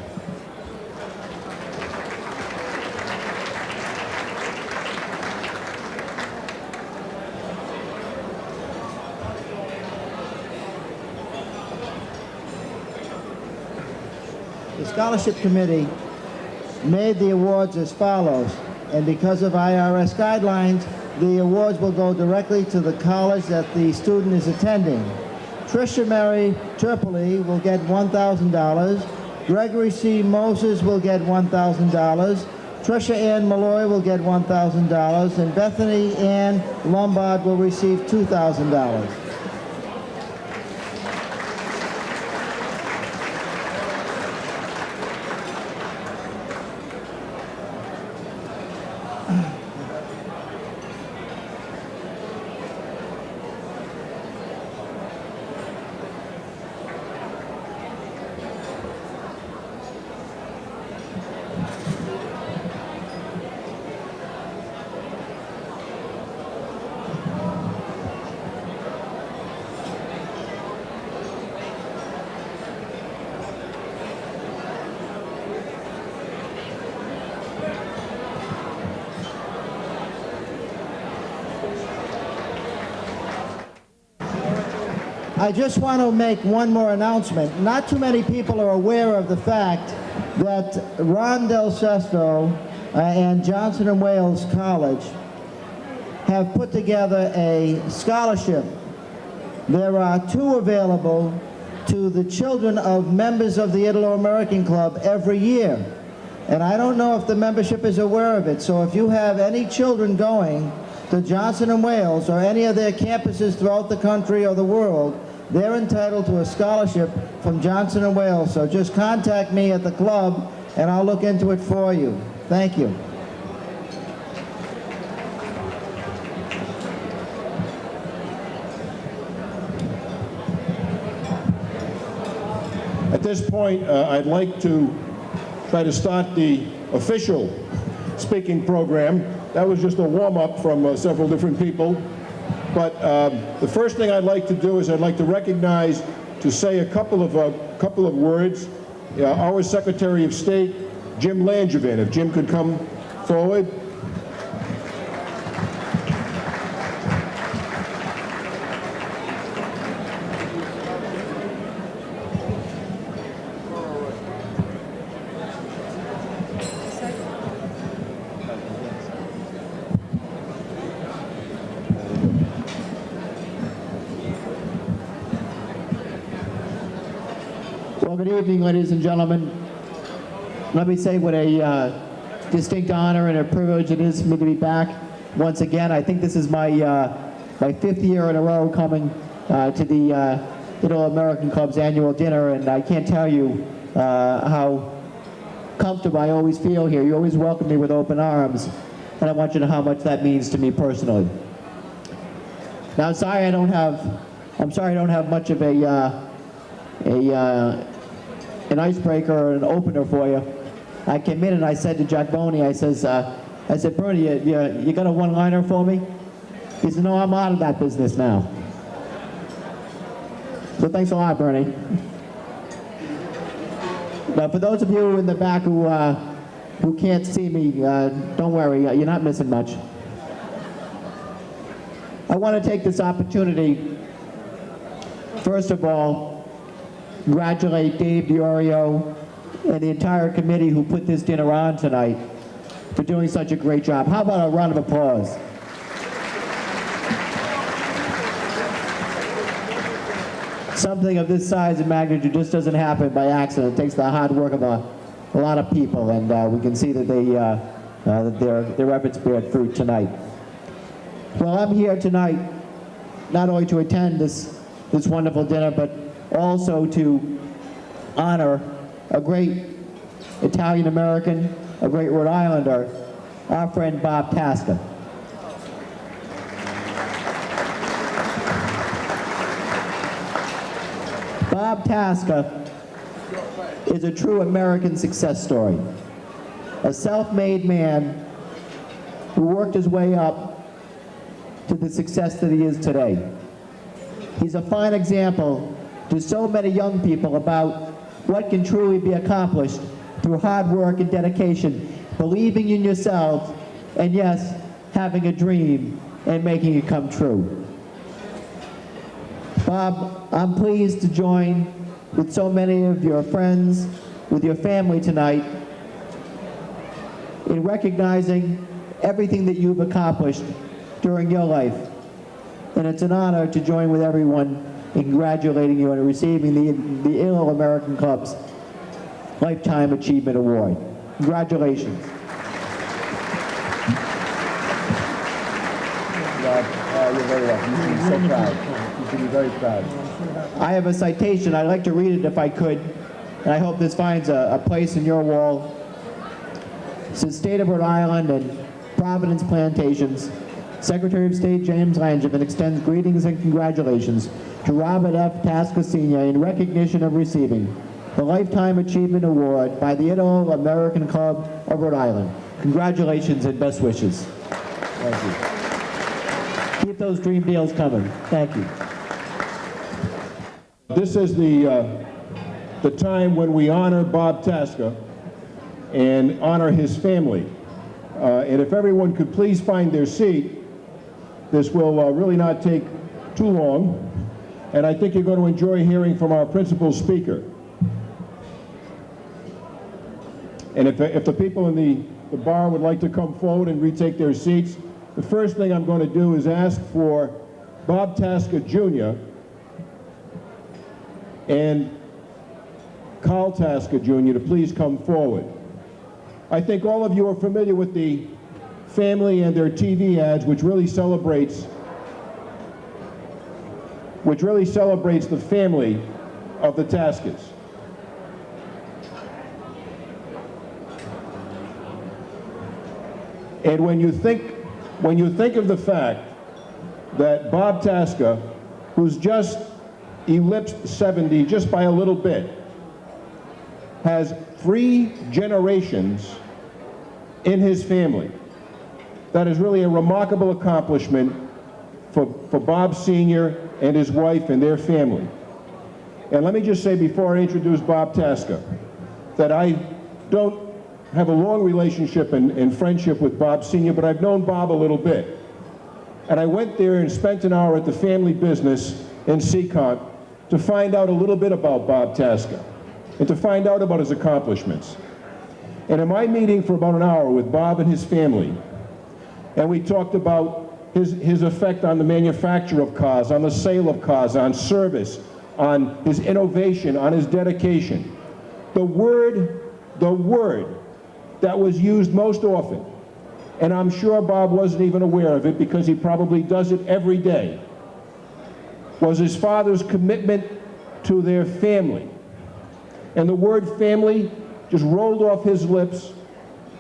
The scholarship committee made the awards as follows, and because of IRS guidelines, the awards will go directly to the college that the student is attending. Tricia Mary Tripoli will get $1,000. Gregory C. Moses will get $1,000. Tricia Ann Malloy will get $1,000, and Bethany Ann Lombard will receive $2,000. I just want to make one more announcement. Not too many people are aware of the fact that Ron Del Sesto and Johnson & Wales College have put together a scholarship. There are 2 available to the children of members of the Italo-American Club every year. And I don't know if the membership is aware of it, so if you have any children going to Johnson & Wales or any of their campuses throughout the country or the world, they're entitled to a scholarship from Johnson & Wales. So just contact me at the club and I'll look into it for you. Thank you. At this point, I'd like to try to start the official speaking program. That was just a warm-up from several different people. But the first thing I'd like to do is I'd like to recognize, to say a couple of words, our Secretary of State, Jim Langevin. If Jim could come forward. Well, good evening, ladies and gentlemen. Let me say what a distinct honor and a privilege it is for me to be back once again. I think this is my my 5th year in a row coming to the Little American Club's annual dinner, and I can't tell you how comfortable I always feel here. You always welcome me with open arms, and I want you to know how much that means to me personally. Now, I'm sorry I don't have much of an icebreaker or an opener for you. I came in and I said to Jack Boney, I said, Bernie, you got a one-liner for me? He said, no, I'm out of that business now. So thanks a lot, Bernie. Now, for those of you in the back who can't see me, don't worry, you're not missing much. I want to take this opportunity, first of all, congratulate Dave DiOrio and the entire committee who put this dinner on tonight for doing such a great job. How about a round of applause? Something of this size and magnitude just doesn't happen by accident. It takes the hard work of a lot of people, and we can see that their efforts bear fruit tonight. Well, I'm here tonight not only to attend this wonderful dinner, but also to honor a great Italian-American, a great Rhode Islander, our friend Bob TASCA. Bob TASCA is a true American success story. A self-made man who worked his way up to the success that he is today. He's a fine example to so many young people about what can truly be accomplished through hard work and dedication, believing in yourself, and yes, having a dream and making it come true. Bob, I'm pleased to join with so many of your friends, with your family tonight, in recognizing everything that you've accomplished during your life. And it's an honor to join with everyone in congratulating you on receiving the ITALO American Club's Lifetime Achievement Award. Congratulations. You're very welcome. You should be so proud. You should be very proud. I have a citation. I'd like to read it if I could, and I hope this finds a place in your wall. It says, State of Rhode Island and Providence Plantations, Secretary of State James Langevin extends greetings and congratulations to Robert F. TASCA Sr. in recognition of receiving the Lifetime Achievement Award by the ITALO American Club of Rhode Island. Congratulations and best wishes. Thank you. Keep those dream deals coming. Thank you. This is the time when we honor Bob TASCA and honor his family. And if everyone could please find their seat, this will really not take too long, and I think you're going to enjoy hearing from our principal speaker. And if the people in the bar would like to come forward and retake their seats, the first thing I'm going to do is ask for Bob TASCA Jr. and Carl TASCA Jr. to please come forward. I think all of you are familiar with the family and their TV ads, which really celebrates the family of the TASCAs. And when you think of the fact that Bob TASCA, who's just ellipsed 70 just by a little bit, has 3 generations in his family. That is really a remarkable accomplishment for Bob Sr. and his wife and their family. And let me just say before I introduce Bob TASCA, that I don't have a long relationship and friendship with Bob Sr., but I've known Bob a little bit. And I went there and spent an hour at the family business in Seekonk to find out a little bit about Bob TASCA and to find out about his accomplishments. And in my meeting for about an hour with Bob and his family, and we talked about his effect on the manufacture of cars, on the sale of cars, on service, on his innovation, on his dedication. The word that was used most often, and I'm sure Bob wasn't even aware of it because he probably does it every day, was his father's commitment to their family. And the word family just rolled off his lips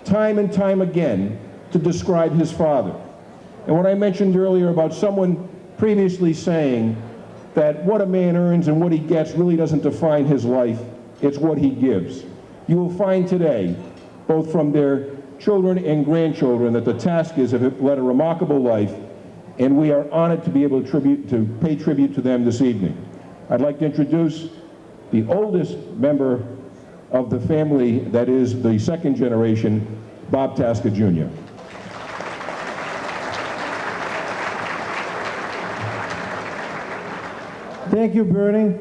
time and time again to describe his father. And what I mentioned earlier about someone previously saying that what a man earns and what he gets really doesn't define his life, it's what he gives. You will find today, both from their children and grandchildren, that the TASCAs have led a remarkable life, and we are honored to be able to pay tribute to them this evening. I'd like to introduce the oldest member of the family, that is the second generation, Bob TASCA Jr. Thank you, Bernie.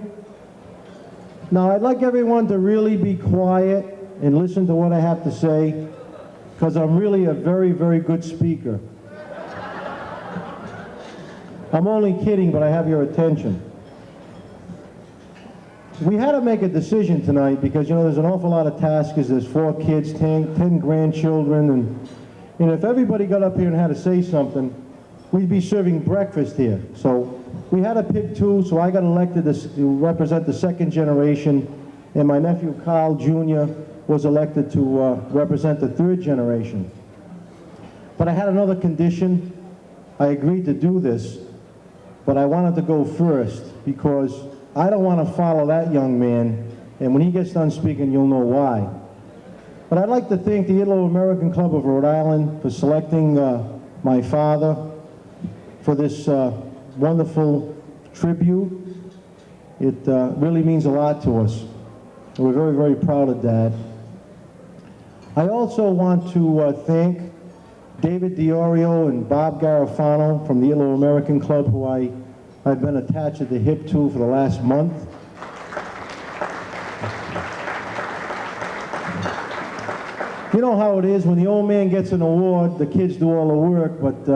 Now, I'd like everyone to really be quiet and listen to what I have to say, because I'm really a very, very good speaker. I'm only kidding, but I have your attention. We had to make a decision tonight because, you know, there's an awful lot of TASCAs. There's 4 kids, 10 grandchildren, and if everybody got up here and had to say something, we'd be serving breakfast here. So we had to pick 2, so I got elected to represent the second generation, and my nephew Carl Jr. was elected to represent the third generation. But I had another condition. I agreed to do this, but I wanted to go first because I don't want to follow that young man, and when he gets done speaking, you'll know why. But I'd like to thank the Italo-American Club of Rhode Island for selecting my father for this wonderful tribute. It really means a lot to us. We're very, very proud of Dad. I also want to thank David Diorio and Bob Garofano from the Italo-American Club, who I've been attached at the hip to for the last month. You know how it is, when the old man gets an award, the kids do all the work, but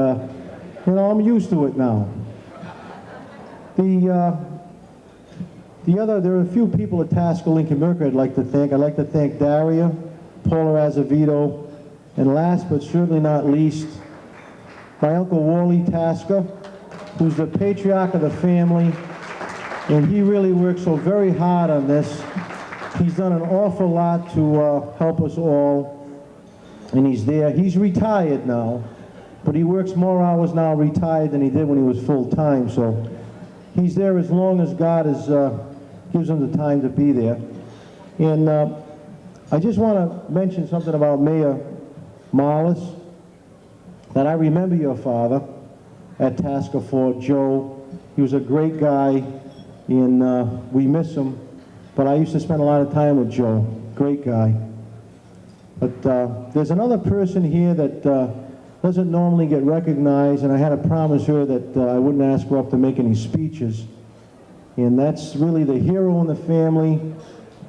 you know, I'm used to it now. There are a few people at TASCA Lincoln Mercury I'd like to thank. I'd like to thank Daria, Paula Azevedo, and last but certainly not least, my Uncle Wally TASCA, who's the patriarch of the family, and he really worked so very hard on this. He's done an awful lot to help us all, and he's there. He's retired now, but he works more hours now retired than he did when he was full-time, so he's there as long as God gives him the time to be there. And I just want to mention something about Mayor Marlis, that I remember your father at TASCA for Joe. He was a great guy, and we miss him, but I used to spend a lot of time with Joe. Great guy. But there's another person here that doesn't normally get recognized, and I had to promise her that I wouldn't ask her up to make any speeches. And that's really the hero in the family,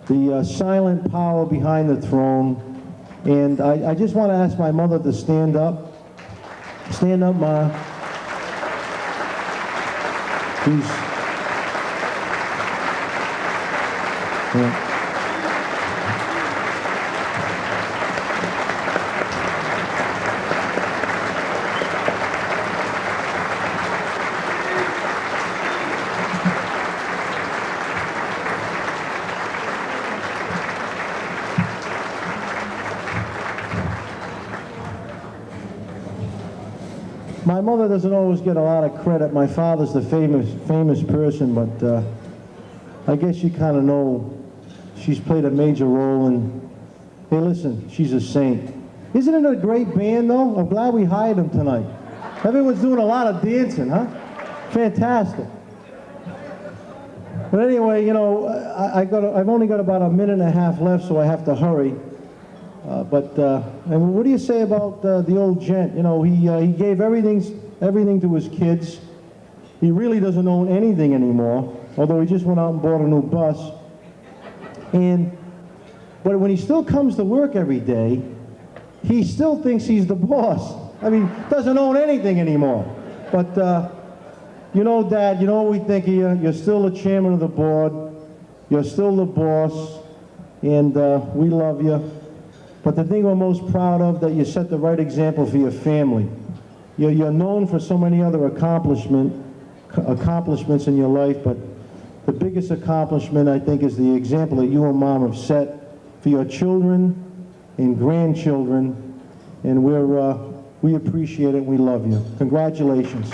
the silent power behind the throne. And I just want to ask my mother to stand up. Stand up, Ma. Please. Yeah. My mother doesn't always get a lot of credit. My father's the famous person, but I guess you kind of know She's played a major role in, hey listen, she's a saint. Isn't it a great band though? I'm glad we hired them tonight. Everyone's doing a lot of dancing, huh? Fantastic. But anyway, you know, I've only got about a minute and a half left, so I have to hurry. And what do you say about the old gent? You know, he gave everything to his kids. He really doesn't own anything anymore, although he just went out and bought a new bus. But when he still comes to work every day, he still thinks he's the boss. I mean, doesn't own anything anymore. But, you know, Dad, you know what we think of you? You're still the chairman of the board. You're still the boss. And we love you. But the thing we're most proud of, that you set the right example for your family. You're known for so many other accomplishments in your life, but the biggest accomplishment, I think, is the example that you and Mom have set for your children and grandchildren, and we appreciate it and we love you. Congratulations.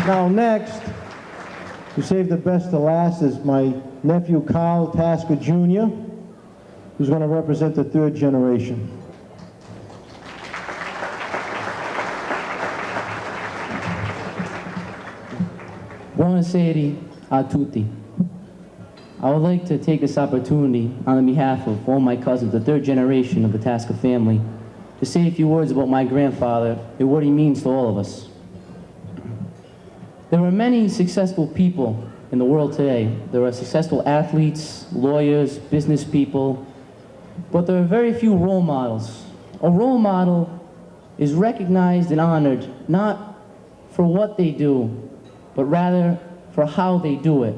Now next, to save the best to last, is my nephew Carl TASCA Jr., who's going to represent the third generation. Buonasera a tutti. I would like to take this opportunity on behalf of all my cousins, the third generation of the TASCA family, to say a few words about my grandfather and what he means to all of us. There are many successful people in the world today. There are successful athletes, lawyers, business people, but there are very few role models. A role model is recognized and honored not for what they do, but rather for how they do it.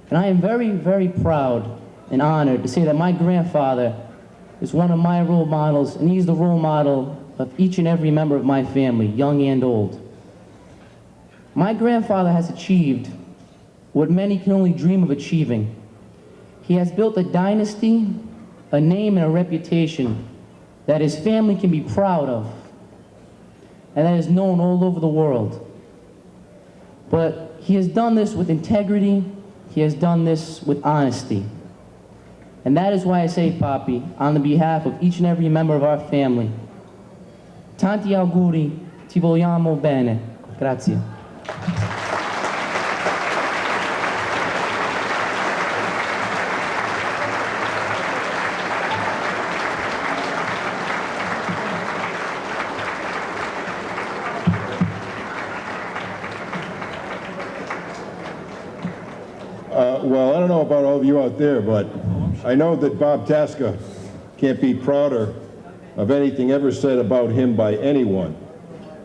And I am very, very proud and honored to say that my grandfather is one of my role models, and he's the role model of each and every member of my family, young and old. My grandfather has achieved what many can only dream of achieving. He has built a dynasty, a name, and a reputation that his family can be proud of, and that is known all over the world. But he has done this with integrity, he has done this with honesty. And that is why I say, Papi, on the behalf of each and every member of our family, tanti auguri, ti vogliamo bene. Grazie. Well, I don't know about all of you out there, but I know that Bob TASCA can't be prouder of anything ever said about him by anyone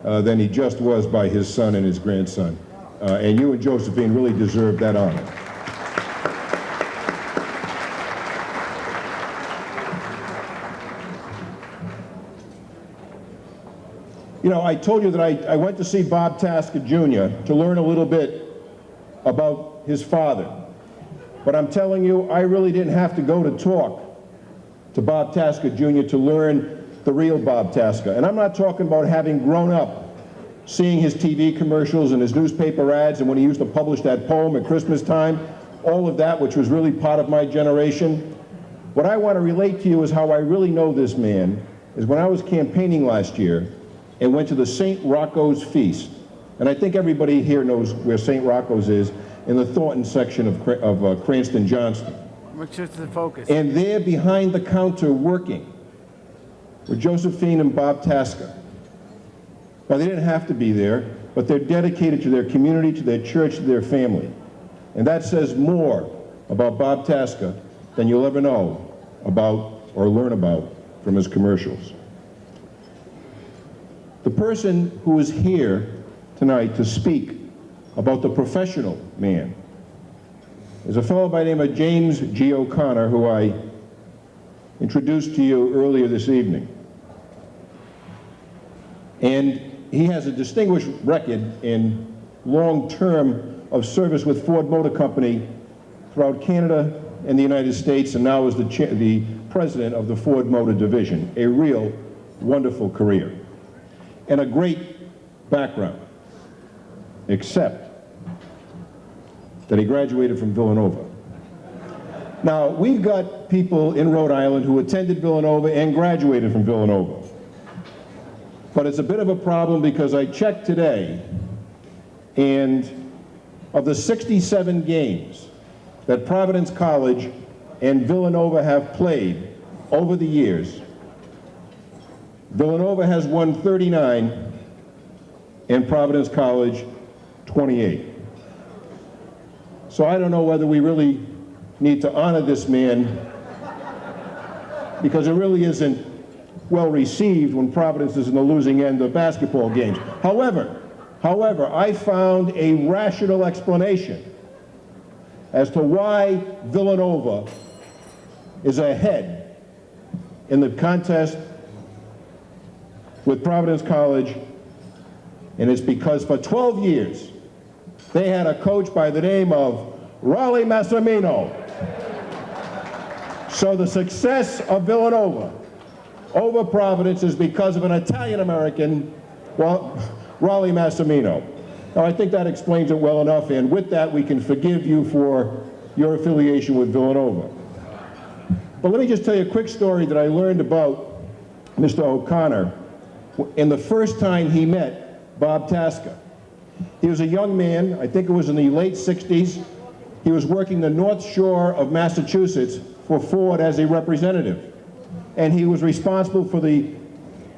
than he just was by his son and his grandson. And you and Josephine really deserve that honor. You know, I told you that I went to see Bob TASCA Jr. to learn a little bit about his father. But I'm telling you, I really didn't have to go to talk to Bob TASCA Jr. to learn the real Bob TASCA. And I'm not talking about having grown up seeing his TV commercials and his newspaper ads, and when he used to publish that poem at Christmas time, all of that, which was really part of my generation. What I want to relate to you is how I really know this man, is when I was campaigning last year and went to the St. Rocco's Feast. And I think everybody here knows where St. Rocco's is, in the Thornton section of Cranston Johnston. Which is the focus. And there behind the counter working were Josephine and Bob TASCA. Now they didn't have to be there, but they're dedicated to their community, to their church, to their family. And that says more about Bob TASCA than you'll ever know about or learn about from his commercials. The person who is here tonight to speak about the professional man is a fellow by the name of James G. O'Connor, who I introduced to you earlier this evening. And he has a distinguished record in long-term of service with Ford Motor Company throughout Canada and the United States, and now is the president of the Ford Motor Division. A real wonderful career and a great background. except that he graduated from Villanova. Now, we've got people in Rhode Island who attended Villanova and graduated from Villanova. But it's a bit of a problem because I checked today, and of the 67 games that Providence College and Villanova have played over the years, Villanova has won 39 and Providence College 28. So I don't know whether we really need to honor this man, because it really isn't well received when Providence is in the losing end of basketball games. However, I found a rational explanation as to why Villanova is ahead in the contest with Providence College, and it's because for 12 years they had a coach by the name of Raleigh Massimino. So the success of Villanova over Providence is because of an Italian-American, Raleigh Massimino. Now, I think that explains it well enough, and with that, we can forgive you for your affiliation with Villanova. But let me just tell you a quick story that I learned about Mr. O'Connor in the first time he met Bob TASCA. He was a young man, I think it was in the late 60s. He was working the North Shore of Massachusetts for Ford as a representative. And he was responsible for the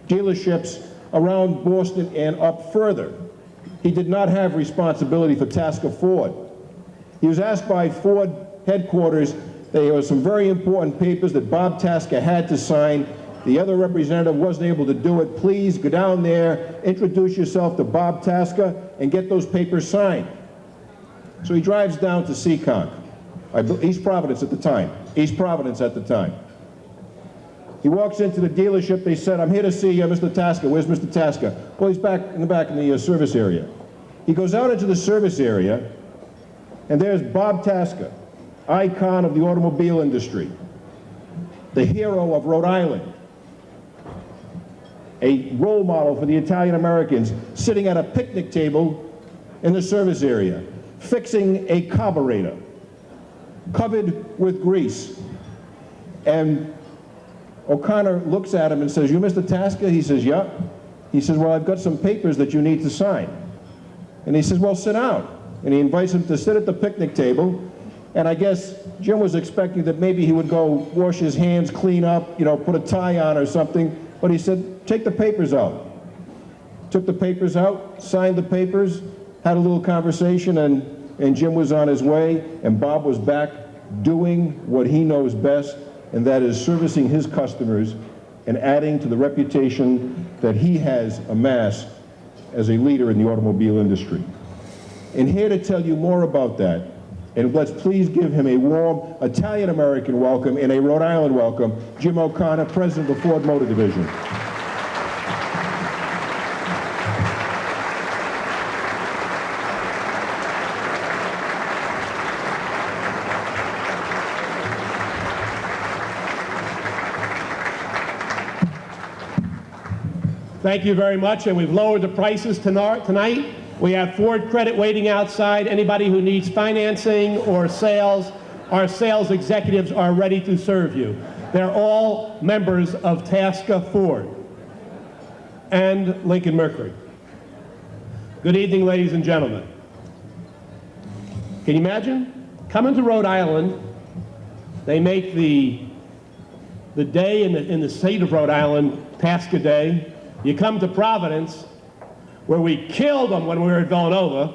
dealerships around Boston and up further. He did not have responsibility for TASCA Ford. He was asked by Ford headquarters, there were some very important papers that Bob TASCA had to sign. The other representative wasn't able to do it. Please go down there, introduce yourself to Bob TASCA, and get those papers signed. So he drives down to Seekonk, East Providence at the time. East Providence at the time. He walks into the dealership. They said, "I'm here to see Mr. TASCA. Where's Mr. TASCA?" Well, he's back in the service area. He goes out into the service area, and there's Bob TASCA, icon of the automobile industry, the hero of Rhode Island, a role model for the Italian Americans, sitting at a picnic table in the service area, fixing a carburetor, covered with grease. And O'Connor looks at him and says, "You Mr. TASCA?" He says, "Yeah." He says, "Well, I've got some papers that you need to sign." And he says, "Well, sit down." And he invites him to sit at the picnic table. And I guess Jim was expecting that maybe he would go wash his hands, clean up, put a tie on or something. But he said, "Take the papers out." Took the papers out, signed the papers, had a little conversation, and Jim was on his way, and Bob was back doing what he knows best, and that is servicing his customers and adding to the reputation that he has amassed as a leader in the automobile industry. And here to tell you more about that, and let's please give him a warm Italian-American welcome and a Rhode Island welcome, Jim O'Connor, President of the Ford Motor Division. Thank you very much, and we've lowered the prices tonight. We have Ford Credit waiting outside. Anybody who needs financing or sales, our sales executives are ready to serve you. They're all members of TASCA Ford and Lincoln Mercury. Good evening, ladies and gentlemen. Can you imagine? Coming to Rhode Island, they make the day in the state of Rhode Island, TASCA Day. You come to Providence, where we killed them when we were at Villanova,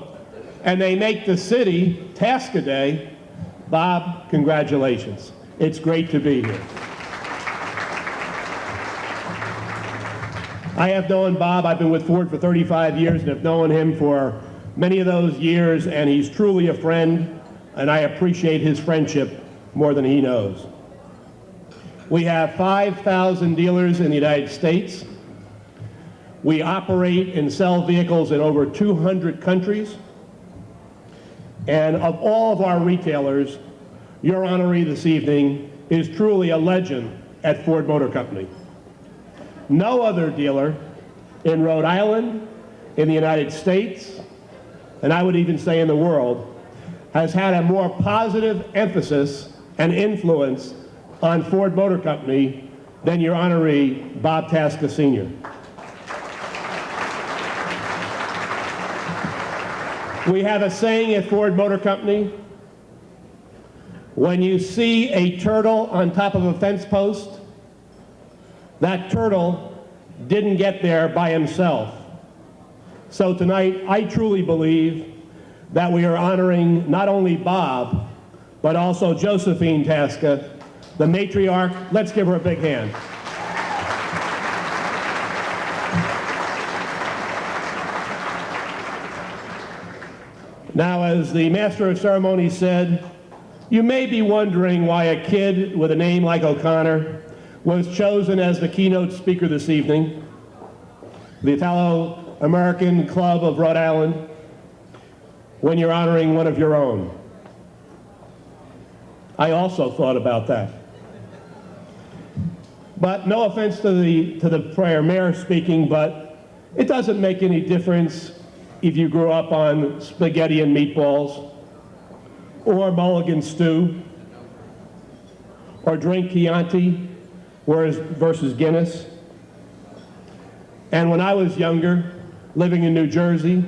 and they make the city TASCA Day. Bob, congratulations. It's great to be here. I have known Bob. I've been with Ford for 35 years and have known him for many of those years, and he's truly a friend, and I appreciate his friendship more than he knows. We have 5,000 dealers in the United States. We operate and sell vehicles in over 200 countries. And of all of our retailers, your honoree this evening is truly a legend at Ford Motor Company. No other dealer in Rhode Island, in the United States, and I would even say in the world, has had a more positive emphasis and influence on Ford Motor Company than your honoree, Bob TASCA Sr. We have a saying at Ford Motor Company: when you see a turtle on top of a fence post, that turtle didn't get there by himself. So tonight, I truly believe that we are honoring not only Bob, but also Josephine TASCA, the matriarch. Let's give her a big hand. Now, as the Master of Ceremonies said, you may be wondering why a kid with a name like O'Connor was chosen as the keynote speaker this evening. The Italo-American Club of Rhode Island, when you're honoring one of your own. I also thought about that. But no offense to the prior mayor speaking, but it doesn't make any difference if you grew up on spaghetti and meatballs, or mulligan stew, or drink Chianti versus Guinness. And when I was younger, living in New Jersey,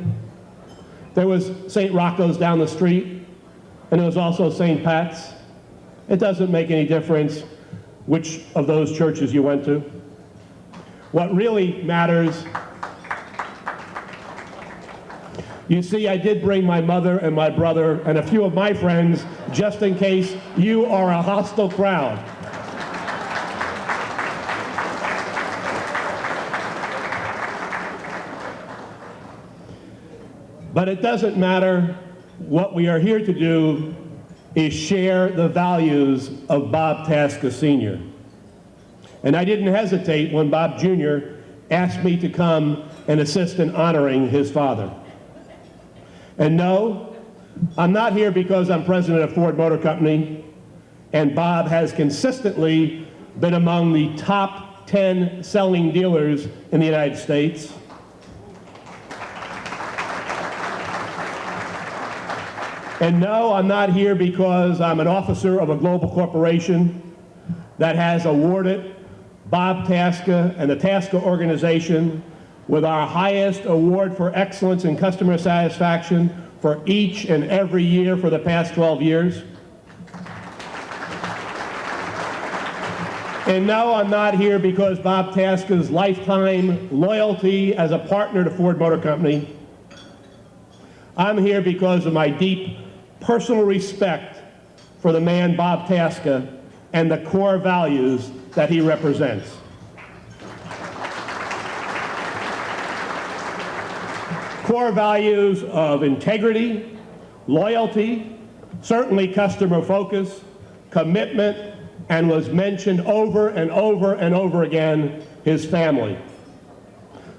there was St. Rocco's down the street, and there was also St. Pat's. It doesn't make any difference which of those churches you went to. What really matters, you see, I did bring my mother and my brother and a few of my friends, just in case you are a hostile crowd. But it doesn't matter. What we are here to do is share the values of Bob TASCA Sr. And I didn't hesitate when Bob Jr. asked me to come and assist in honoring his father. And no, I'm not here because I'm president of Ford Motor Company, and Bob has consistently been among the top 10 selling dealers in the United States. And no, I'm not here because I'm an officer of a global corporation that has awarded Bob TASCA and the TASCA organization with our highest award for excellence in customer satisfaction for each and every year for the past 12 years. And no, I'm not here because Bob TASCA's lifetime loyalty as a partner to Ford Motor Company. I'm here because of my deep personal respect for the man Bob TASCA and the core values that he represents. Core values of integrity, loyalty, certainly customer focus, commitment, and was mentioned over and over and over again, his family.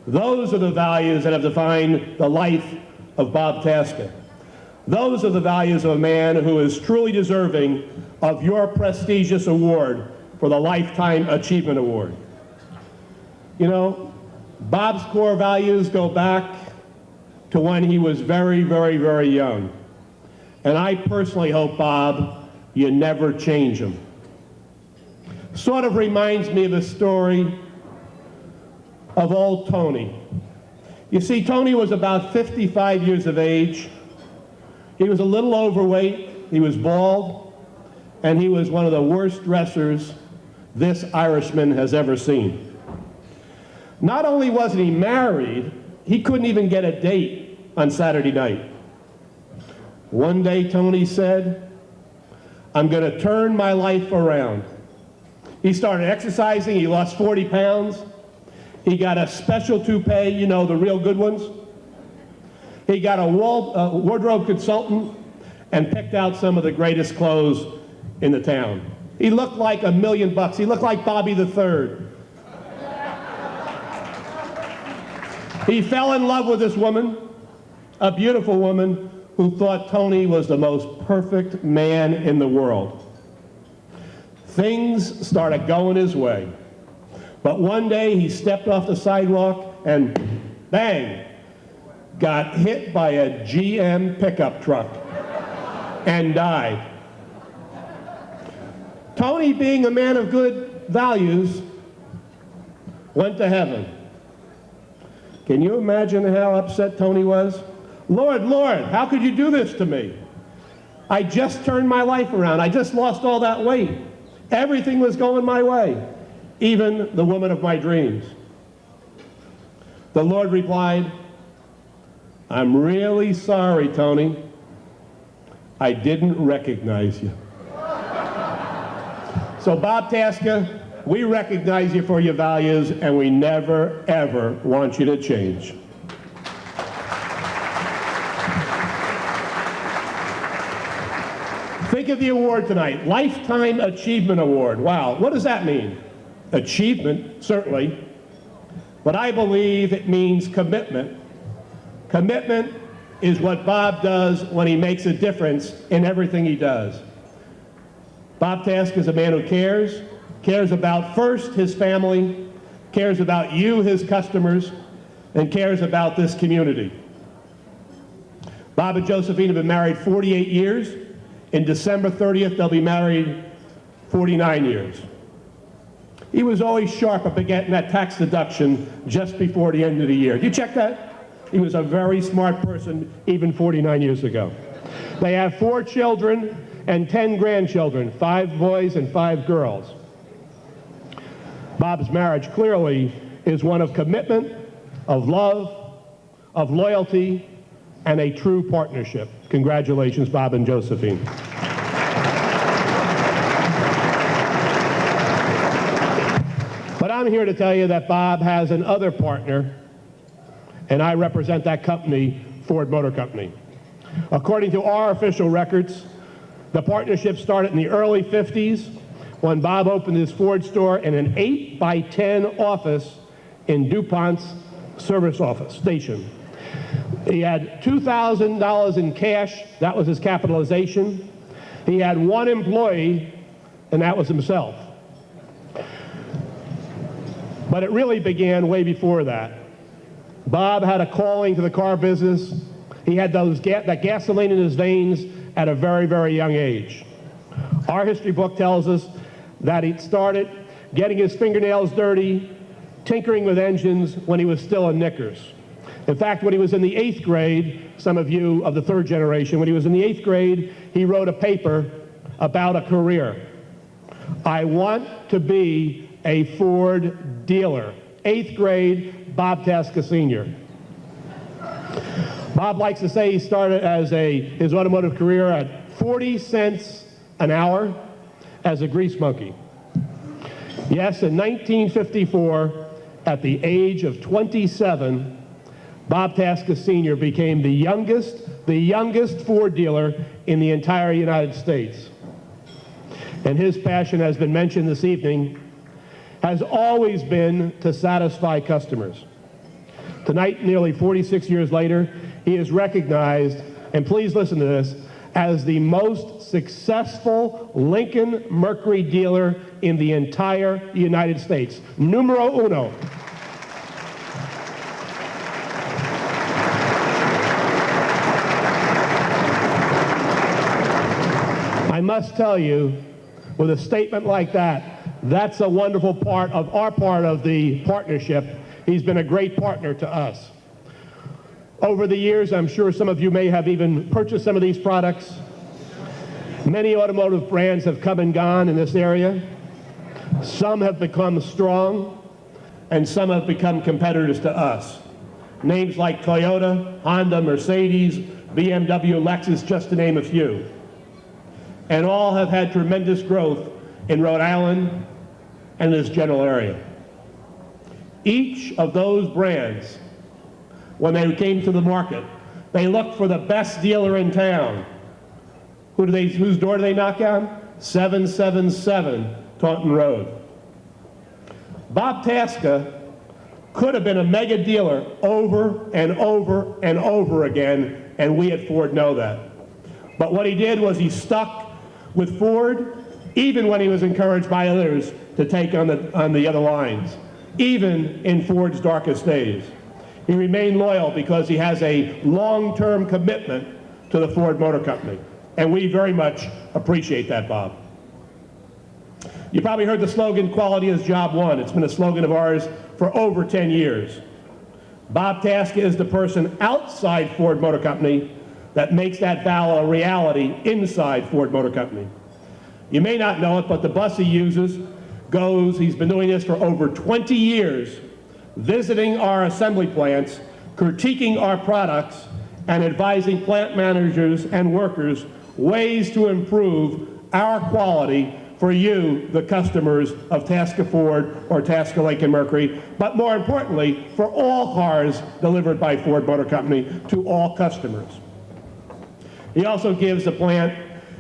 Those are the values that have defined the life of Bob TASCA. Those are the values of a man who is truly deserving of your prestigious award for the Lifetime Achievement Award. You know, Bob's core values go back to when he was very, very, very young. And I personally hope, Bob, you never change him. Sort of reminds me of the story of old Tony. You see, Tony was about 55 years of age. He was a little overweight, he was bald, and he was one of the worst dressers this Irishman has ever seen. Not only wasn't he married, he couldn't even get a date on Saturday night. One day, Tony said, I'm going to turn my life around. He started exercising, he lost 40 pounds. He got a special toupee, you know, the real good ones. He got a wardrobe consultant and picked out some of the greatest clothes in the town. He looked like $1 million. He looked like Bobby the Third. He fell in love with this woman, a beautiful woman who thought Tony was the most perfect man in the world. Things started going his way. But one day he stepped off the sidewalk and bang, got hit by a GM pickup truck and died. Tony, being a man of good values, went to heaven. Can you imagine how upset Tony was? Lord, Lord, how could you do this to me? I just turned my life around. I just lost all that weight. Everything was going my way, even the woman of my dreams. The Lord replied, I'm really sorry, Tony. I didn't recognize you. So Bob TASCA, we recognize you for your values, and we never, ever want you to change. Think of the award tonight, Lifetime Achievement Award. Wow, what does that mean? Achievement, certainly, but I believe it means commitment. Commitment is what Bob does when he makes a difference in everything he does. Bob TASCA is a man who cares about first his family, cares about you, his customers, and cares about this community. Bob and Josephine have been married 48 years. In December 30th, they'll be married 49 years. He was always sharp about getting that tax deduction just before the end of the year. Did you check that? He was a very smart person even 49 years ago. They have 4 children and 10 grandchildren, 5 boys and 5 girls. Bob's marriage clearly is one of commitment, of love, of loyalty, and a true partnership. Congratulations, Bob and Josephine. But I'm here to tell you that Bob has another partner, and I represent that company, Ford Motor Company. According to our official records, the partnership started in the early 50s when Bob opened his Ford store in an 8x10 office in DuPont's service office station. He had $2,000 in cash. That was his capitalization. He had 1 employee, and that was himself. But it really began way before that. Bob had a calling to the car business. He had that gasoline in his veins at a very, very young age. Our history book tells us that he started getting his fingernails dirty, tinkering with engines when he was still in knickers. In fact, when he was in the 8th grade, some of you of the 3rd generation, when he was in the 8th grade, he wrote a paper about a career. I want to be a Ford dealer. 8th grade, Bob TASCA Sr. Bob likes to say he started his automotive career at 40 cents an hour as a grease monkey. Yes, in 1954, at the age of 27, Bob TASCA Sr. became the youngest Ford dealer in the entire United States. And his passion, has been mentioned this evening, has always been to satisfy customers. Tonight, nearly 46 years later, he is recognized, and please listen to this, as the most successful Lincoln Mercury dealer in the entire United States. Numero uno. I must tell you, with a statement like that, that's a wonderful part of the partnership. He's been a great partner to us. Over the years, I'm sure some of you may have even purchased some of these products. Many automotive brands have come and gone in this area. Some have become strong, and some have become competitors to us. Names like Toyota, Honda, Mercedes, BMW, Lexus, just to name a few. And all have had tremendous growth in Rhode Island and this general area. Each of those brands, when they came to the market, they looked for the best dealer in town. Whose door do they knock on? 777 Taunton Road. Bob TASCA could have been a mega dealer over and over and over again, and we at Ford know that. But what he did was he stuck with Ford, even when he was encouraged by others to take on the other lines, even in Ford's darkest days. He remained loyal because he has a long-term commitment to the Ford Motor Company. And we very much appreciate that, Bob. You probably heard the slogan, quality is job one. It's been a slogan of ours for over 10 years. Bob TASCA is the person outside Ford Motor Company that makes that vow a reality inside Ford Motor Company. You may not know it, but the bus he uses he's been doing this for over 20 years, visiting our assembly plants, critiquing our products, and advising plant managers and workers ways to improve our quality for you, the customers of TASCA Ford or TASCA Lincoln Mercury, but more importantly, for all cars delivered by Ford Motor Company to all customers. He also gives the plant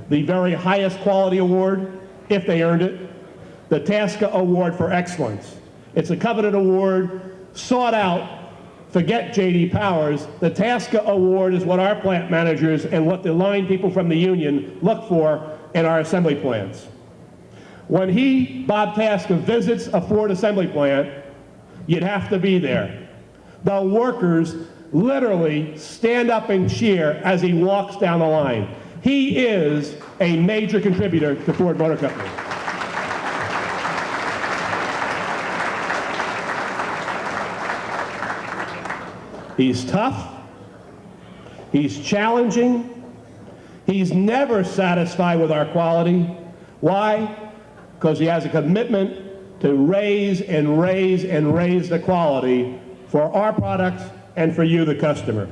the very highest quality award, if they earned it, the TASCA Award for Excellence. It's a coveted award, sought out. Forget J.D. Powers. The TASCA Award is what our plant managers and what the line people from the union look for in our assembly plants. When Bob TASCA, visits a Ford assembly plant, you'd have to be there. The workers literally stand up and cheer as he walks down the line. He is a major contributor to Ford Motor Company. He's tough. He's challenging. He's never satisfied with our quality. Why? Because he has a commitment to raise and raise and raise the quality for our products and for you, the customer.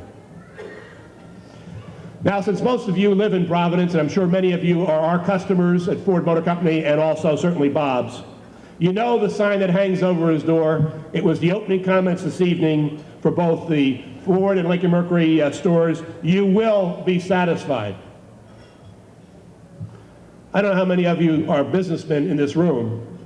Now, since most of you live in Providence, and I'm sure many of you are our customers at Ford Motor Company and also certainly Bob's, you know the sign that hangs over his door. It was the opening comments this evening for both the Ford and Lincoln Mercury stores. You will be satisfied. I don't know how many of you are businessmen in this room,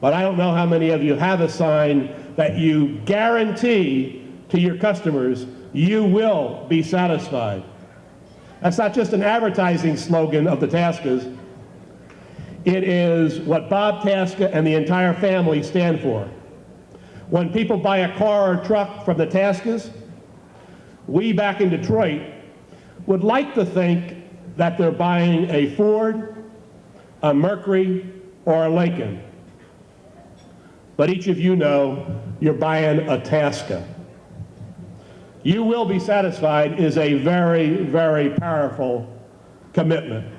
but I don't know how many of you have a sign that you guarantee to your customers you will be satisfied. That's not just an advertising slogan of the TASCAs. It is what Bob TASCA and the entire family stand for. When people buy a car or truck from the TASCAs, we back in Detroit would like to think that they're buying a Ford, a Mercury, or a Lincoln. But each of you know you're buying a TASCA. You will be satisfied is a very, very powerful commitment.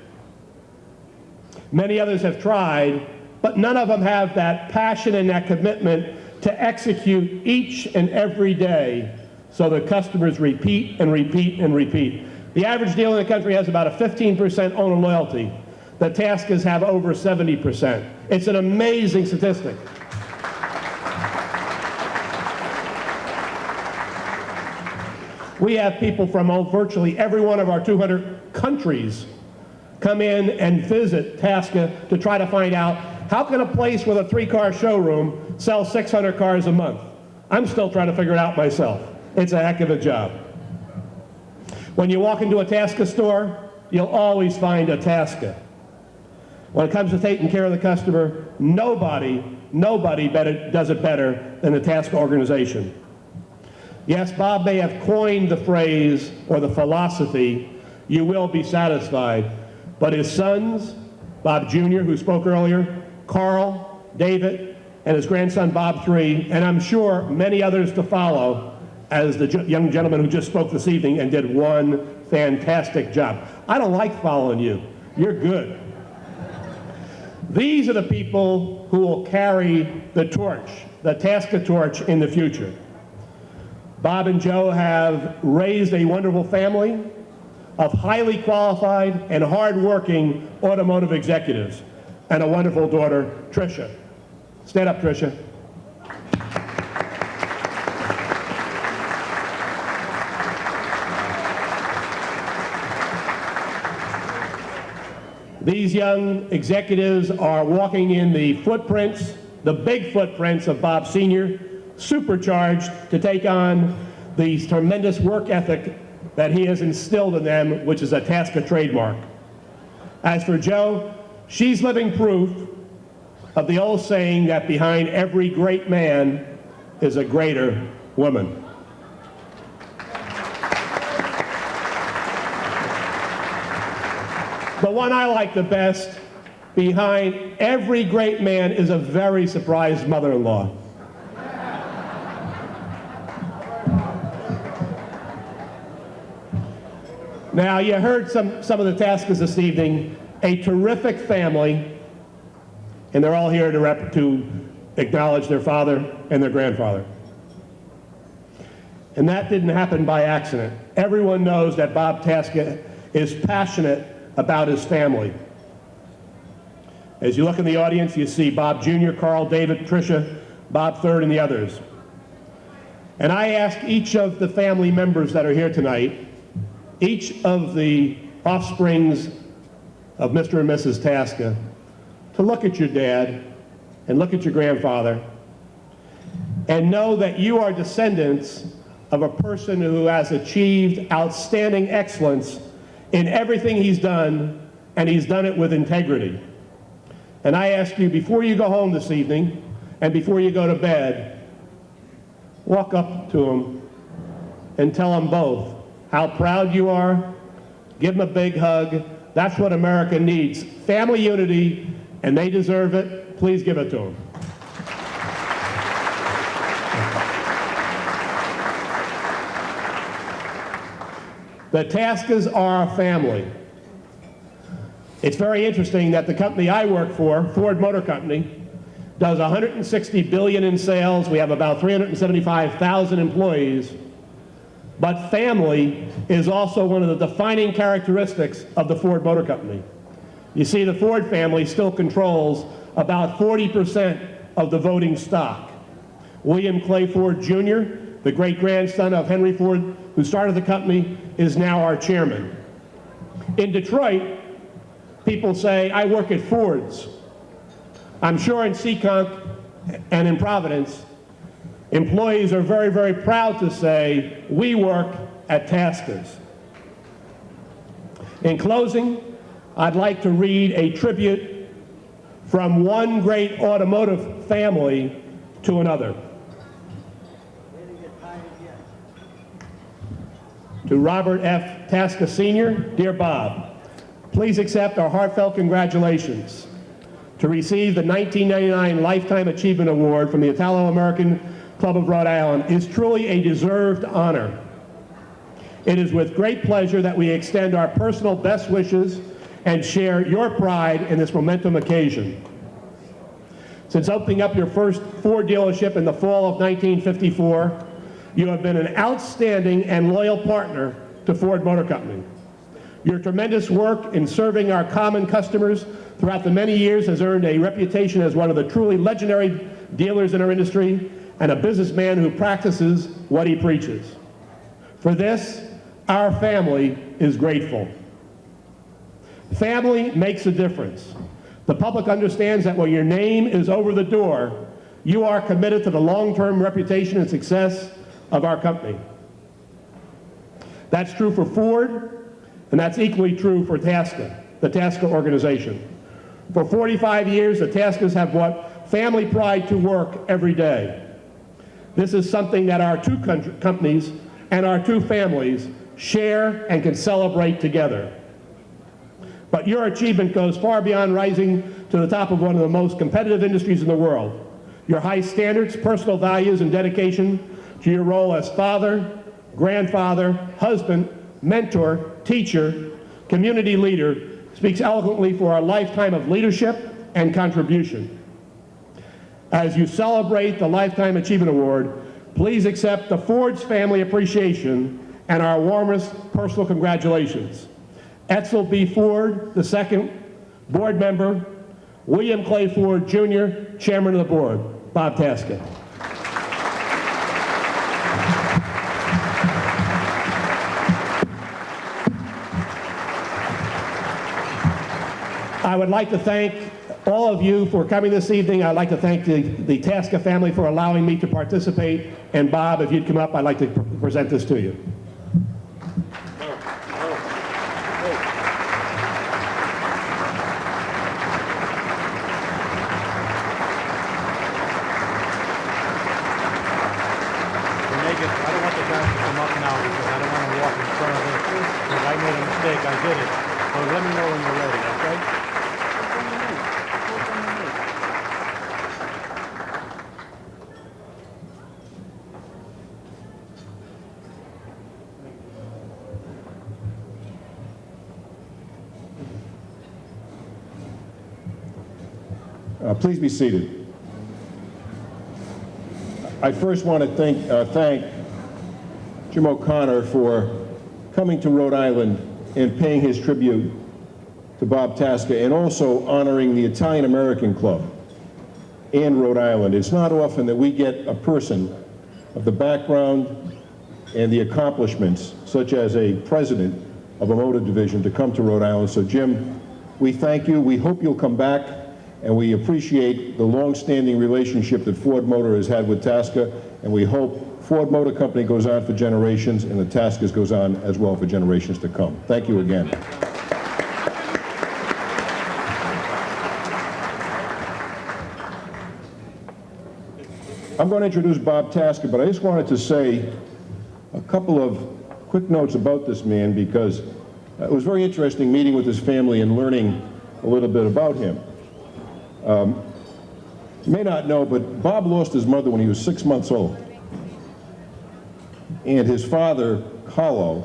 Many others have tried, but none of them have that passion and that commitment to execute each and every day so the customers repeat and repeat and repeat. The average dealer in the country has about a 15% owner loyalty. The TASCAs have over 70%. It's an amazing statistic. We have people from virtually every one of our 200 countries come in and visit TASCA to try to find out how can a place with a 3-car showroom sell 600 cars a month? I'm still trying to figure it out myself. It's a heck of a job. When you walk into a TASCA store, you'll always find a TASCA. When it comes to taking care of the customer, nobody does it better than the TASCA organization. Yes, Bob may have coined the phrase or the philosophy, you will be satisfied, but his sons, Bob Jr., who spoke earlier, Carl, David, and his grandson Bob III, and I'm sure many others to follow, as the young gentleman who just spoke this evening and did one fantastic job. I don't like following you. You're good. These are the people who will carry the torch, the TASCA torch in the future. Bob and Joe have raised a wonderful family of highly qualified and hard-working automotive executives, and a wonderful daughter, Tricia. Stand up, Tricia. These young executives are walking in the footprints, the big footprints of Bob Sr., supercharged to take on the tremendous work ethic that he has instilled in them, which is a TASCA trademark. As for Joe, she's living proof of the old saying that behind every great man, is a greater woman. The one I like the best, behind every great man, is a very surprised mother-in-law. Now, you heard some of the TASCAs this evening, a terrific family, and they're all here to acknowledge their father and their grandfather. And that didn't happen by accident. Everyone knows that Bob TASCA is passionate about his family. As you look in the audience, you see Bob Jr., Carl, David, Tricia, Bob III, and the others. And I ask each of the family members that are here tonight, each of the offsprings of Mr. and Mrs. TASCA, to look at your dad and look at your grandfather and know that you are descendants of a person who has achieved outstanding excellence in everything he's done, and he's done it with integrity. And I ask you, before you go home this evening and before you go to bed, walk up to him and tell them both how proud you are. Give them a big hug. That's what America needs. Family unity, and they deserve it. Please give it to them. The TASCAs are a family. It's very interesting that the company I work for, Ford Motor Company, does $160 billion in sales. We have about 375,000 employees. But family is also one of the defining characteristics of the Ford Motor Company. You see, the Ford family still controls about 40% of the voting stock. William Clay Ford Jr., the great-grandson of Henry Ford, who started the company, is now our chairman. In Detroit, people say, I work at Ford's. I'm sure in Seekonk and in Providence, employees are very, very proud to say, we work at TASCA's. In closing, I'd like to read a tribute from one great automotive family to another. To Robert F. TASCA Sr., dear Bob, please accept our heartfelt congratulations. To receive the 1999 Lifetime Achievement Award from the Italo-American Club of Rhode Island is truly a deserved honor. It is with great pleasure that we extend our personal best wishes and share your pride in this momentum occasion. Since opening up your first Ford dealership in the fall of 1954, you have been an outstanding and loyal partner to Ford Motor Company. Your tremendous work in serving our common customers throughout the many years has earned a reputation as one of the truly legendary dealers in our industry and a businessman who practices what he preaches. For this, our family is grateful. Family makes a difference. The public understands that when your name is over the door, you are committed to the long-term reputation and success of our company. That's true for Ford, and that's equally true for TASCA, the TASCA organization. For 45 years, the TASCAs have brought family pride to work every day. This is something that our two companies and our two families share and can celebrate together. But your achievement goes far beyond rising to the top of one of the most competitive industries in the world. Your high standards, personal values, and dedication to your role as father, grandfather, husband, mentor, teacher, community leader speaks eloquently for our lifetime of leadership and contribution. As you celebrate the Lifetime Achievement Award, please accept the Ford's Family Appreciation and our warmest personal congratulations. Etzel B. Ford II, board member, William Clay Ford Jr., chairman of the board. Bob TASCA. I would like to thank all of you for coming this evening. I'd like to thank the TASCA family for allowing me to participate. And Bob, if you'd come up, I'd like to present this to you. I did it. So let me know when you're ready, okay? Please be seated. I first want to thank Jim O'Connor for coming to Rhode Island and paying his tribute to Bob TASCA, and also honoring the Italian American Club in Rhode Island. It's not often that we get a person of the background and the accomplishments, such as a president of a motor division, to come to Rhode Island. So Jim, we thank you. We hope you'll come back, and we appreciate the long-standing relationship that Ford Motor has had with TASCA, and we hope Ford Motor Company goes on for generations and the TASCA's goes on as well for generations to come. Thank you again. I'm going to introduce Bob TASCA, but I just wanted to say a couple of quick notes about this man, because it was very interesting meeting with his family and learning a little bit about him. You may not know, but Bob lost his mother when he was 6 months old. And his father, Carlo,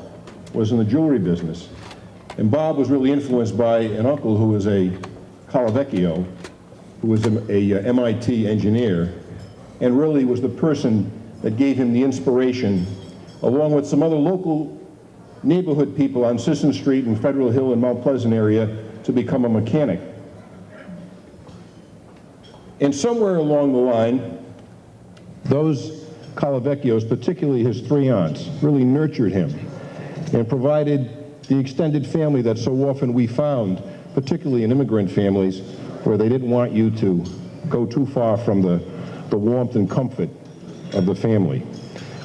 was in the jewelry business. And Bob was really influenced by an uncle who was a Calavecchio, who was a MIT engineer, and really was the person that gave him the inspiration, along with some other local neighborhood people on Sisson Street and Federal Hill and Mount Pleasant area, to become a mechanic. And somewhere along the line, those Calavecchios, particularly his three aunts, really nurtured him and provided the extended family that so often we found, particularly in immigrant families, where they didn't want you to go too far from the warmth and comfort of the family.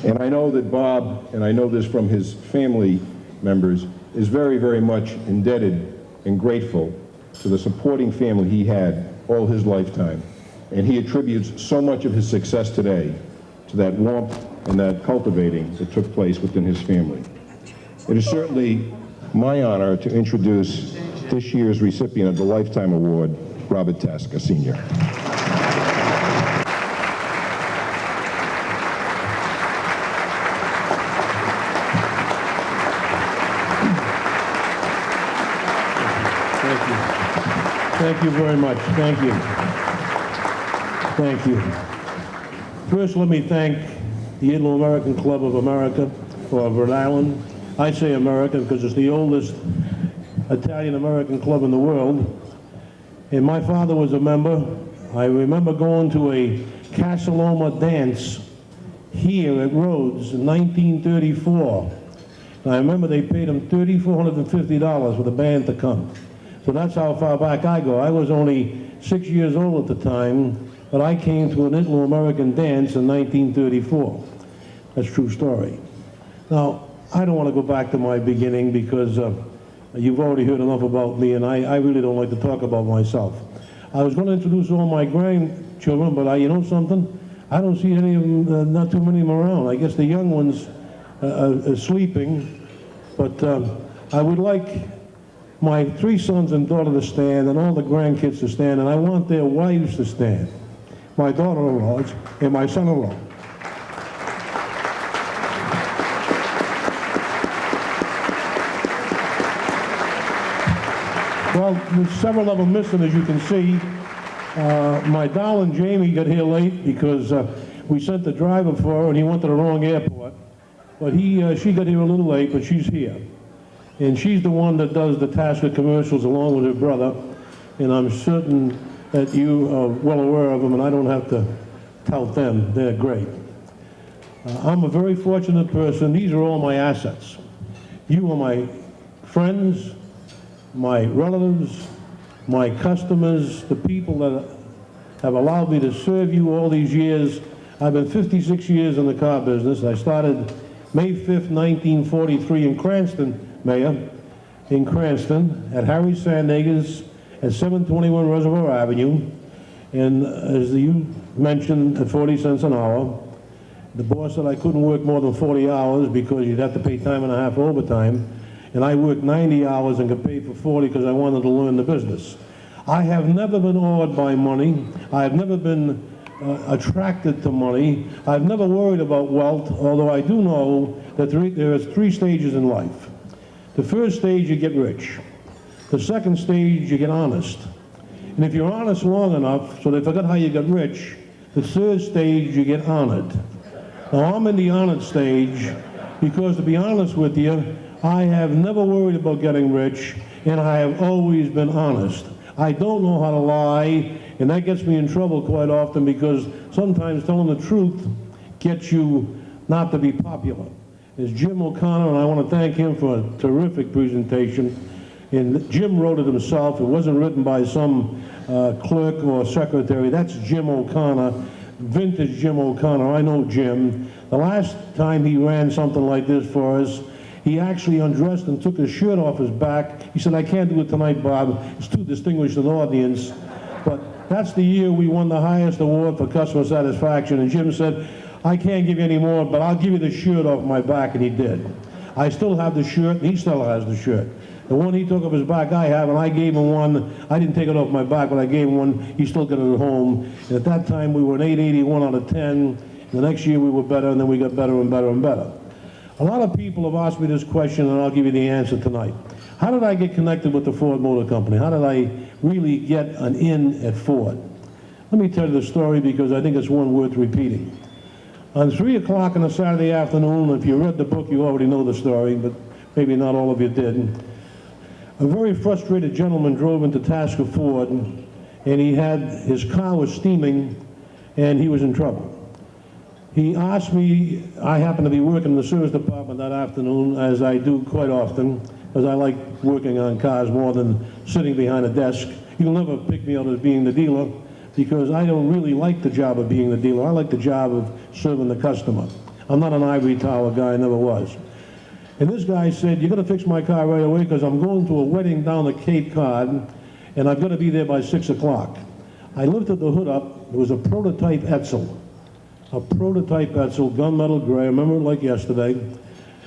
And I know that Bob, and I know this from his family members, is very, very much indebted and grateful to the supporting family he had all his lifetime. And he attributes so much of his success today to that warmth and that cultivating that took place within his family. It is certainly my honor to introduce this year's recipient of the Lifetime Award, Robert TASCA, Sr. Thank you. Thank you very much. Thank you. Thank you. First, let me thank the Italo-American Club of America for Rhode Island. I say America because it's the oldest Italian-American club in the world. And my father was a member. I remember going to a Casa Loma dance here at Rhodes in 1934. And I remember they paid him $3,450 for the band to come. So that's how far back I go. I was only 6 years old at the time, but I came to an Italo-American dance in 1934. That's a true story. Now, I don't want to go back to my beginning because you've already heard enough about me, and I really don't like to talk about myself. I was going to introduce all my grandchildren, but you know something? I don't see any of them, not too many of them around. I guess the young ones are sleeping, but I would like my 3 sons and daughter to stand, and all the grandkids to stand, and I want their wives to stand. My daughter-in-laws and my son-in-law. Well, there's several of them missing, as you can see. My darling Jamie got here late because we sent the driver for her and he went to the wrong airport. But she got here a little late, but she's here. And she's the one that does the TASCA commercials along with her brother. And I'm certain that you are well aware of them, and I don't have to tout them. They're great. I'm a very fortunate person. These are all my assets. You are my friends, my relatives, my customers, the people that have allowed me to serve you all these years. I've been 56 years in the car business. I started May 5th, 1943 in Cranston, Mayor, in Cranston, at Harry Sandegger's at 721 Reservoir Avenue. And as you mentioned, at 40 cents an hour. The boss said I couldn't work more than 40 hours because you'd have to pay time and a half overtime. and I worked 90 hours and got paid for 40 because I wanted to learn the business. I have never been awed by money. I have never been attracted to money. I've never worried about wealth, although I do know that there are 3 stages in life. The first stage, you get rich. The second stage, you get honest. And if you're honest long enough, so they forget how you got rich, the third stage, you get honored. Now, I'm in the honored stage because, to be honest with you, I have never worried about getting rich, and I have always been honest. I don't know how to lie, and that gets me in trouble quite often because sometimes telling the truth gets you not to be popular. There's Jim O'Connor, and I want to thank him for a terrific presentation. And Jim wrote it himself. It wasn't written by some clerk or secretary. That's Jim O'Connor, vintage Jim O'Connor. I know Jim. The last time he ran something like this for us, he actually undressed and took his shirt off his back. He said, "I can't do it tonight, Bob. It's too distinguished an audience." But that's the year we won the highest award for customer satisfaction. And Jim said, "I can't give you any more, but I'll give you the shirt off my back," and he did. I still have the shirt, and he still has the shirt. The one he took off his back I have, and I gave him one. I didn't take it off my back, but I gave him one. He still got it at home. And at that time, we were an 881 out of 10. The next year, we were better, and then we got better and better and better. A lot of people have asked me this question, and I'll give you the answer tonight. How did I get connected with the Ford Motor Company? How did I really get an in at Ford? Let me tell you the story because I think it's one worth repeating. On 3 o'clock on a Saturday afternoon, if you read the book, you already know the story, but maybe not all of you did. A very frustrated gentleman drove into TASCA Ford, and his car was steaming, and he was in trouble. He asked me, I happened to be working in the service department that afternoon, as I do quite often, because I like working on cars more than sitting behind a desk. You'll never pick me out as being the dealer, because I don't really like the job of being the dealer. I like the job of serving the customer. I'm not an ivory tower guy, I never was. And this guy said, "You're going to fix my car right away because I'm going to a wedding down at Cape Cod, and I've got to be there by 6 o'clock. I lifted the hood up. It was a prototype Etzel. A prototype Etzel, gunmetal gray. I remember it like yesterday.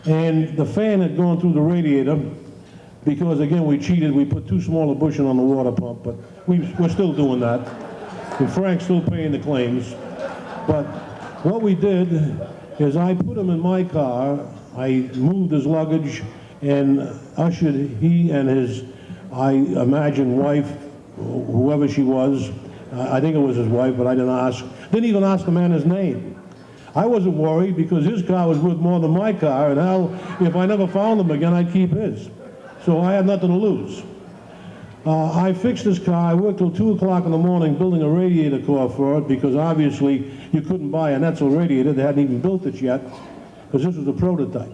And the fan had gone through the radiator because, again, we cheated. We put too small a bushing on the water pump, but we're still doing that. And Frank's still paying the claims. But what we did is I put him in my car. I moved his luggage and ushered he and his, I imagine, wife, whoever she was, I think it was his wife, but I didn't even ask the man his name. I wasn't worried because his car was worth more than my car, and hell, if I never found him again, I'd keep his. So I had nothing to lose. I fixed his car. I worked till 2 o'clock in the morning building a radiator core for it because obviously you couldn't buy an Etzel radiator. They hadn't even built it yet because this was a prototype.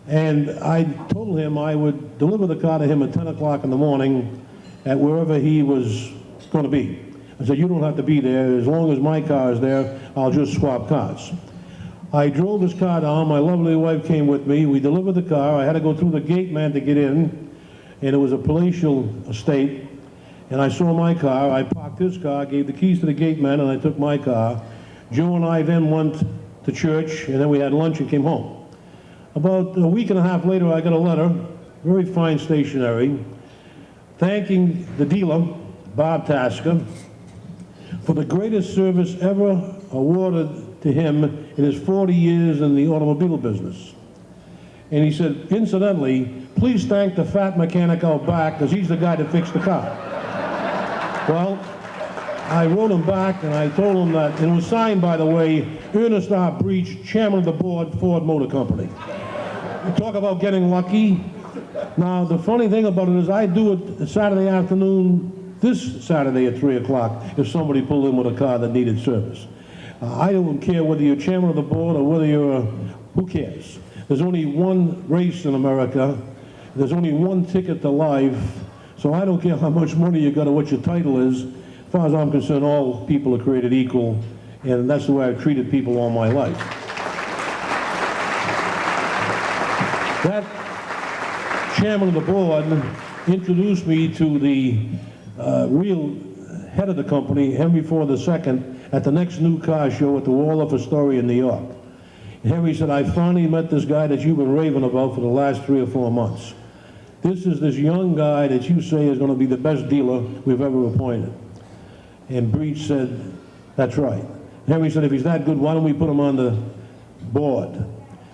And I told him I would deliver the car to him at 10 o'clock in the morning at wherever he was going to be. I said, "You don't have to be there. As long as my car is there, I'll just swap cars." I drove his car down. My lovely wife came with me. We delivered the car. I had to go through the gate man to get in, and it was a palatial estate. And I saw my car. I parked his car, gave the keys to the gate man, and I took my car. Joe and I then went to church, and then we had lunch and came home. About a week and a half later, I got a letter, very fine stationery, thanking the dealer, Bob TASCA, for the greatest service ever awarded to him in his 40 years in the automobile business. And he said, "Incidentally, please thank the fat mechanic out back because he's the guy that fixed the car." Well, I wrote him back and I told him that, and it was signed, by the way, Ernest R. Breach, chairman of the board, Ford Motor Company. Talk about getting lucky. Now, the funny thing about it is I do it Saturday afternoon, this Saturday at 3 o'clock, if somebody pulled in with a car that needed service. I don't care whether you're chairman of the board or whether you're who cares? There's only one race in America. There's only one ticket to life. So I don't care how much money you got or what your title is. As far as I'm concerned, all people are created equal, and that's the way I've treated people all my life. That chairman of the board introduced me to the real head of the company, Henry Ford II, at the next new car show at the Waldorf Astoria in New York. And Henry said, "I finally met this guy that you've been raving about for the last 3 or 4 months." This is this young guy that you say is going to be the best dealer we've ever appointed. And Breach said, that's right. Henry said, if he's that good, why don't we put him on the board?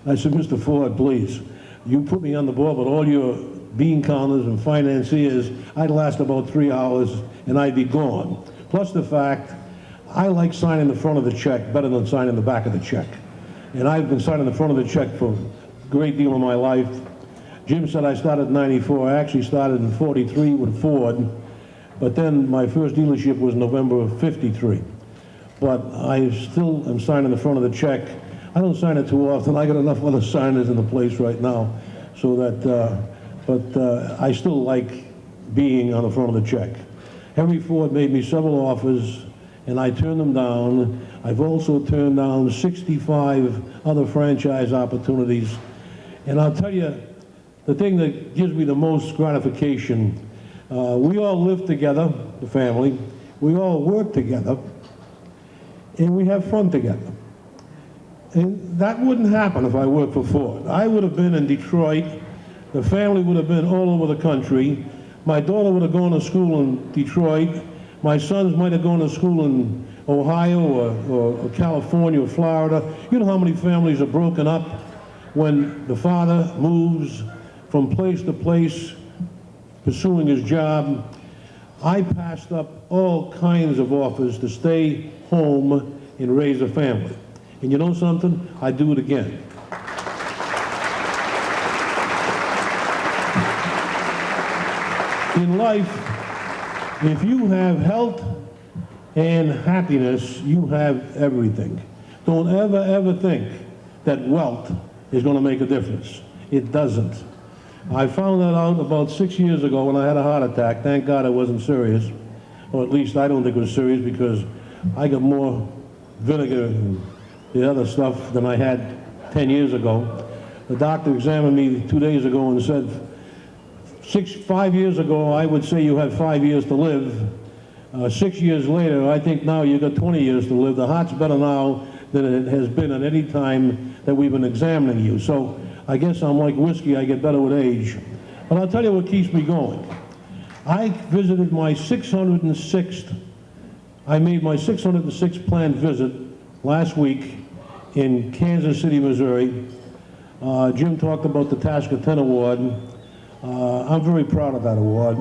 I said, Mr. Ford, please, you put me on the board, but all your bean counters and financiers, I'd last about 3 hours and I'd be gone. Plus the fact, I like signing the front of the check better than signing the back of the check. And I've been signing the front of the check for a great deal of my life. Jim said I started in '94. I actually started in '43 with Ford, but then my first dealership was November of '53. But I still am signing the front of the check. I don't sign it too often. I got enough other signers in the place right now, so that, but I still like being on the front of the check. Henry Ford made me several offers, and I turned them down. I've also turned down 65 other franchise opportunities. And I'll tell you, the thing that gives me the most gratification, we all live together, the family, we all work together, and we have fun together. And that wouldn't happen if I worked for Ford. I would have been in Detroit, the family would have been all over the country, my daughter would have gone to school in Detroit, my sons might have gone to school in Ohio or California or Florida. You know how many families are broken up when the father moves from place to place pursuing his job. I passed up all kinds of offers to stay home and raise a family. And you know something? I'd do it again. In life, if you have health and happiness, you have everything. Don't ever think that wealth is going to make a difference. It doesn't. I found that out about 6 years ago when I had a heart attack. Thank God it wasn't serious. Or at least I don't think it was serious, because I got more vinegar and the other stuff than I had 10 years ago. The doctor examined me 2 days ago and said, 5 years ago, I would say you had 5 years to live. 6 years later, I think now you've got 20 years to live. The heart's better now than it has been at any time that we've been examining you. So I guess I'm like whiskey, I get better with age. But I'll tell you what keeps me going. I visited my 606th, I made my 606th planned visit last week in Kansas City, Missouri. Jim talked about the TASCA 10 award. I'm very proud of that award.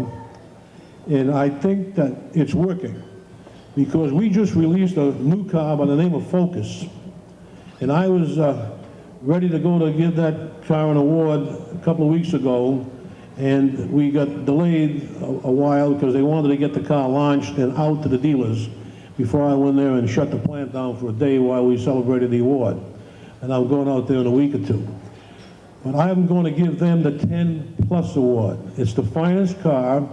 And I think that it's working, because we just released a new car by the name of Focus. And I was ready to go to give that car an award a couple of weeks ago, and we got delayed a while because they wanted to get the car launched and out to the dealers before I went there and shut the plant down for a day while we celebrated the award. And I'm going out there in a week or two. But I'm going to give them the 10 Plus award. It's the finest car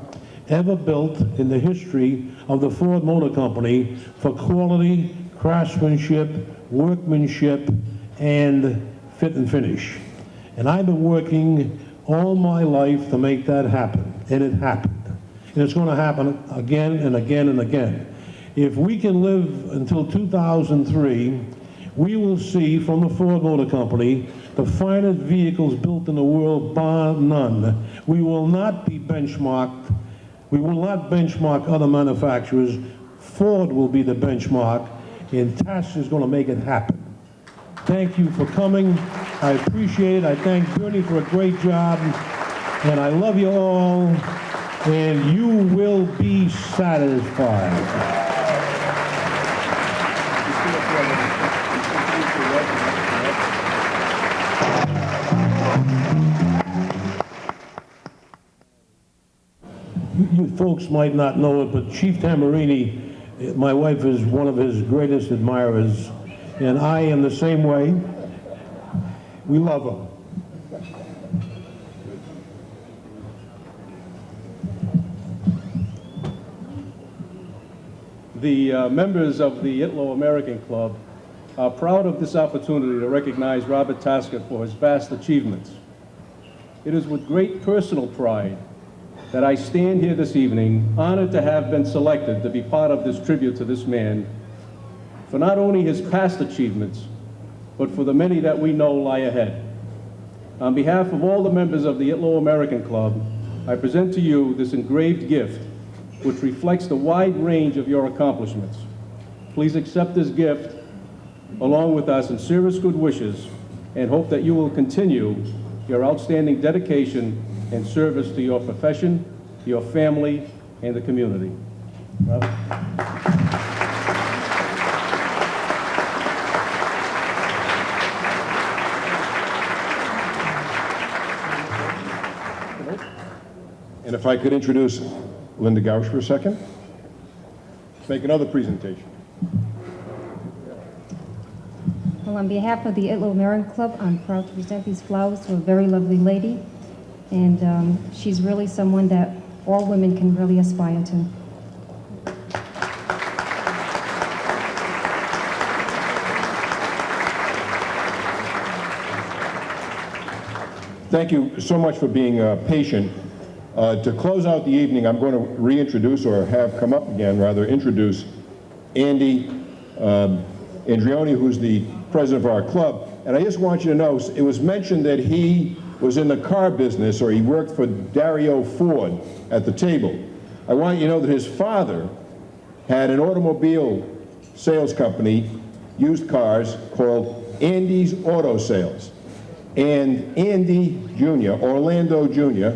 ever built in the history of the Ford Motor Company for quality, craftsmanship, workmanship, and fit and finish. And I've been working all my life to make that happen, and it happened. And it's going to happen again and again and again. If we can live until 2003, we will see from the Ford Motor Company the finest vehicles built in the world, bar none. We will not be benchmarked. We will not benchmark other manufacturers. Ford will be the benchmark, and TASCA is going to make it happen. Thank you for coming. I appreciate it. I thank Bernie for a great job, and I love you all, and you will be satisfied. You folks might not know it, but Chief Tamburini, my wife, is one of his greatest admirers, and I am the same way. We love him. The members of the ITALO American Club are proud of this opportunity to recognize Robert TASCA for his vast achievements. It is with great personal pride that I stand here this evening, honored to have been selected to be part of this tribute to this man, for not only his past achievements, but for the many that we know lie ahead. On behalf of all the members of the ITALO American Club, I present to you this engraved gift, which reflects the wide range of your accomplishments. Please accept this gift, along with our sincerest good wishes, and hope that you will continue your outstanding dedication and service to your profession, your family, and the community. Robert? And if I could introduce Linda Gausch for a second. Make another presentation. Well, on behalf of the ITALO American Club, I'm proud to present these flowers to a very lovely lady. And she's really someone that all women can really aspire to. Thank you so much for being patient. To close out the evening, I'm going to reintroduce, or have come up again, rather, introduce Andy Andreoni, who's the president of our club. And I just want you to know, it was mentioned that he was in the car business, or he worked for Dario Ford at the table. I want you to know that his father had an automobile sales company, used cars, called Andy's Auto Sales. And Andy Jr., Orlando Jr.,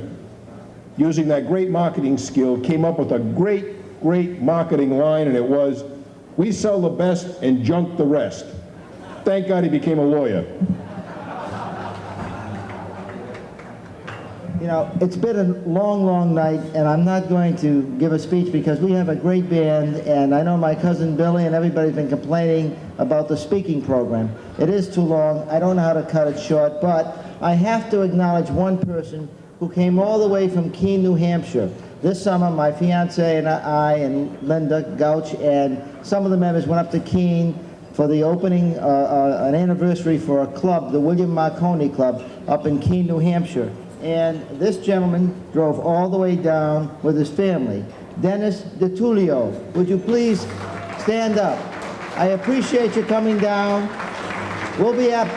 using that great marketing skill, came up with a great marketing line, and it was, "We sell the best and junk the rest." Thank God he became a lawyer. You know, it's been a long night, and I'm not going to give a speech because we have a great band, and I know my cousin Billy and everybody's been complaining about the speaking program. It is too long. I don't know how to cut it short, but I have to acknowledge one person who came all the way from Keene, New Hampshire. This summer, my fiance and I and Linda Gauch and some of the members went up to Keene for the opening, an anniversary for a club, the William Marconi Club, up in Keene, New Hampshire. And this gentleman drove all the way down with his family. Dennis DeTullio, would you please stand up? I appreciate you coming down. We'll be up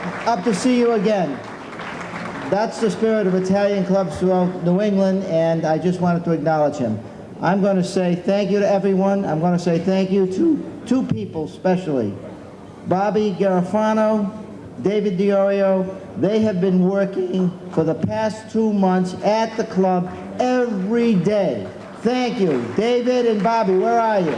to see you again. That's the spirit of Italian clubs throughout New England, and I just wanted to acknowledge him. I'm going to say thank you to everyone. I'm going to say thank you to two people especially. Bobby Garofano, David Diorio. They have been working for the past 2 months at the club every day. Thank you. David and Bobby, where are you?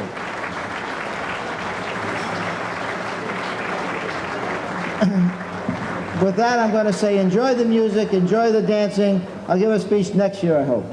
With that, I'm going to say enjoy the music, enjoy the dancing. I'll give a speech next year, I hope.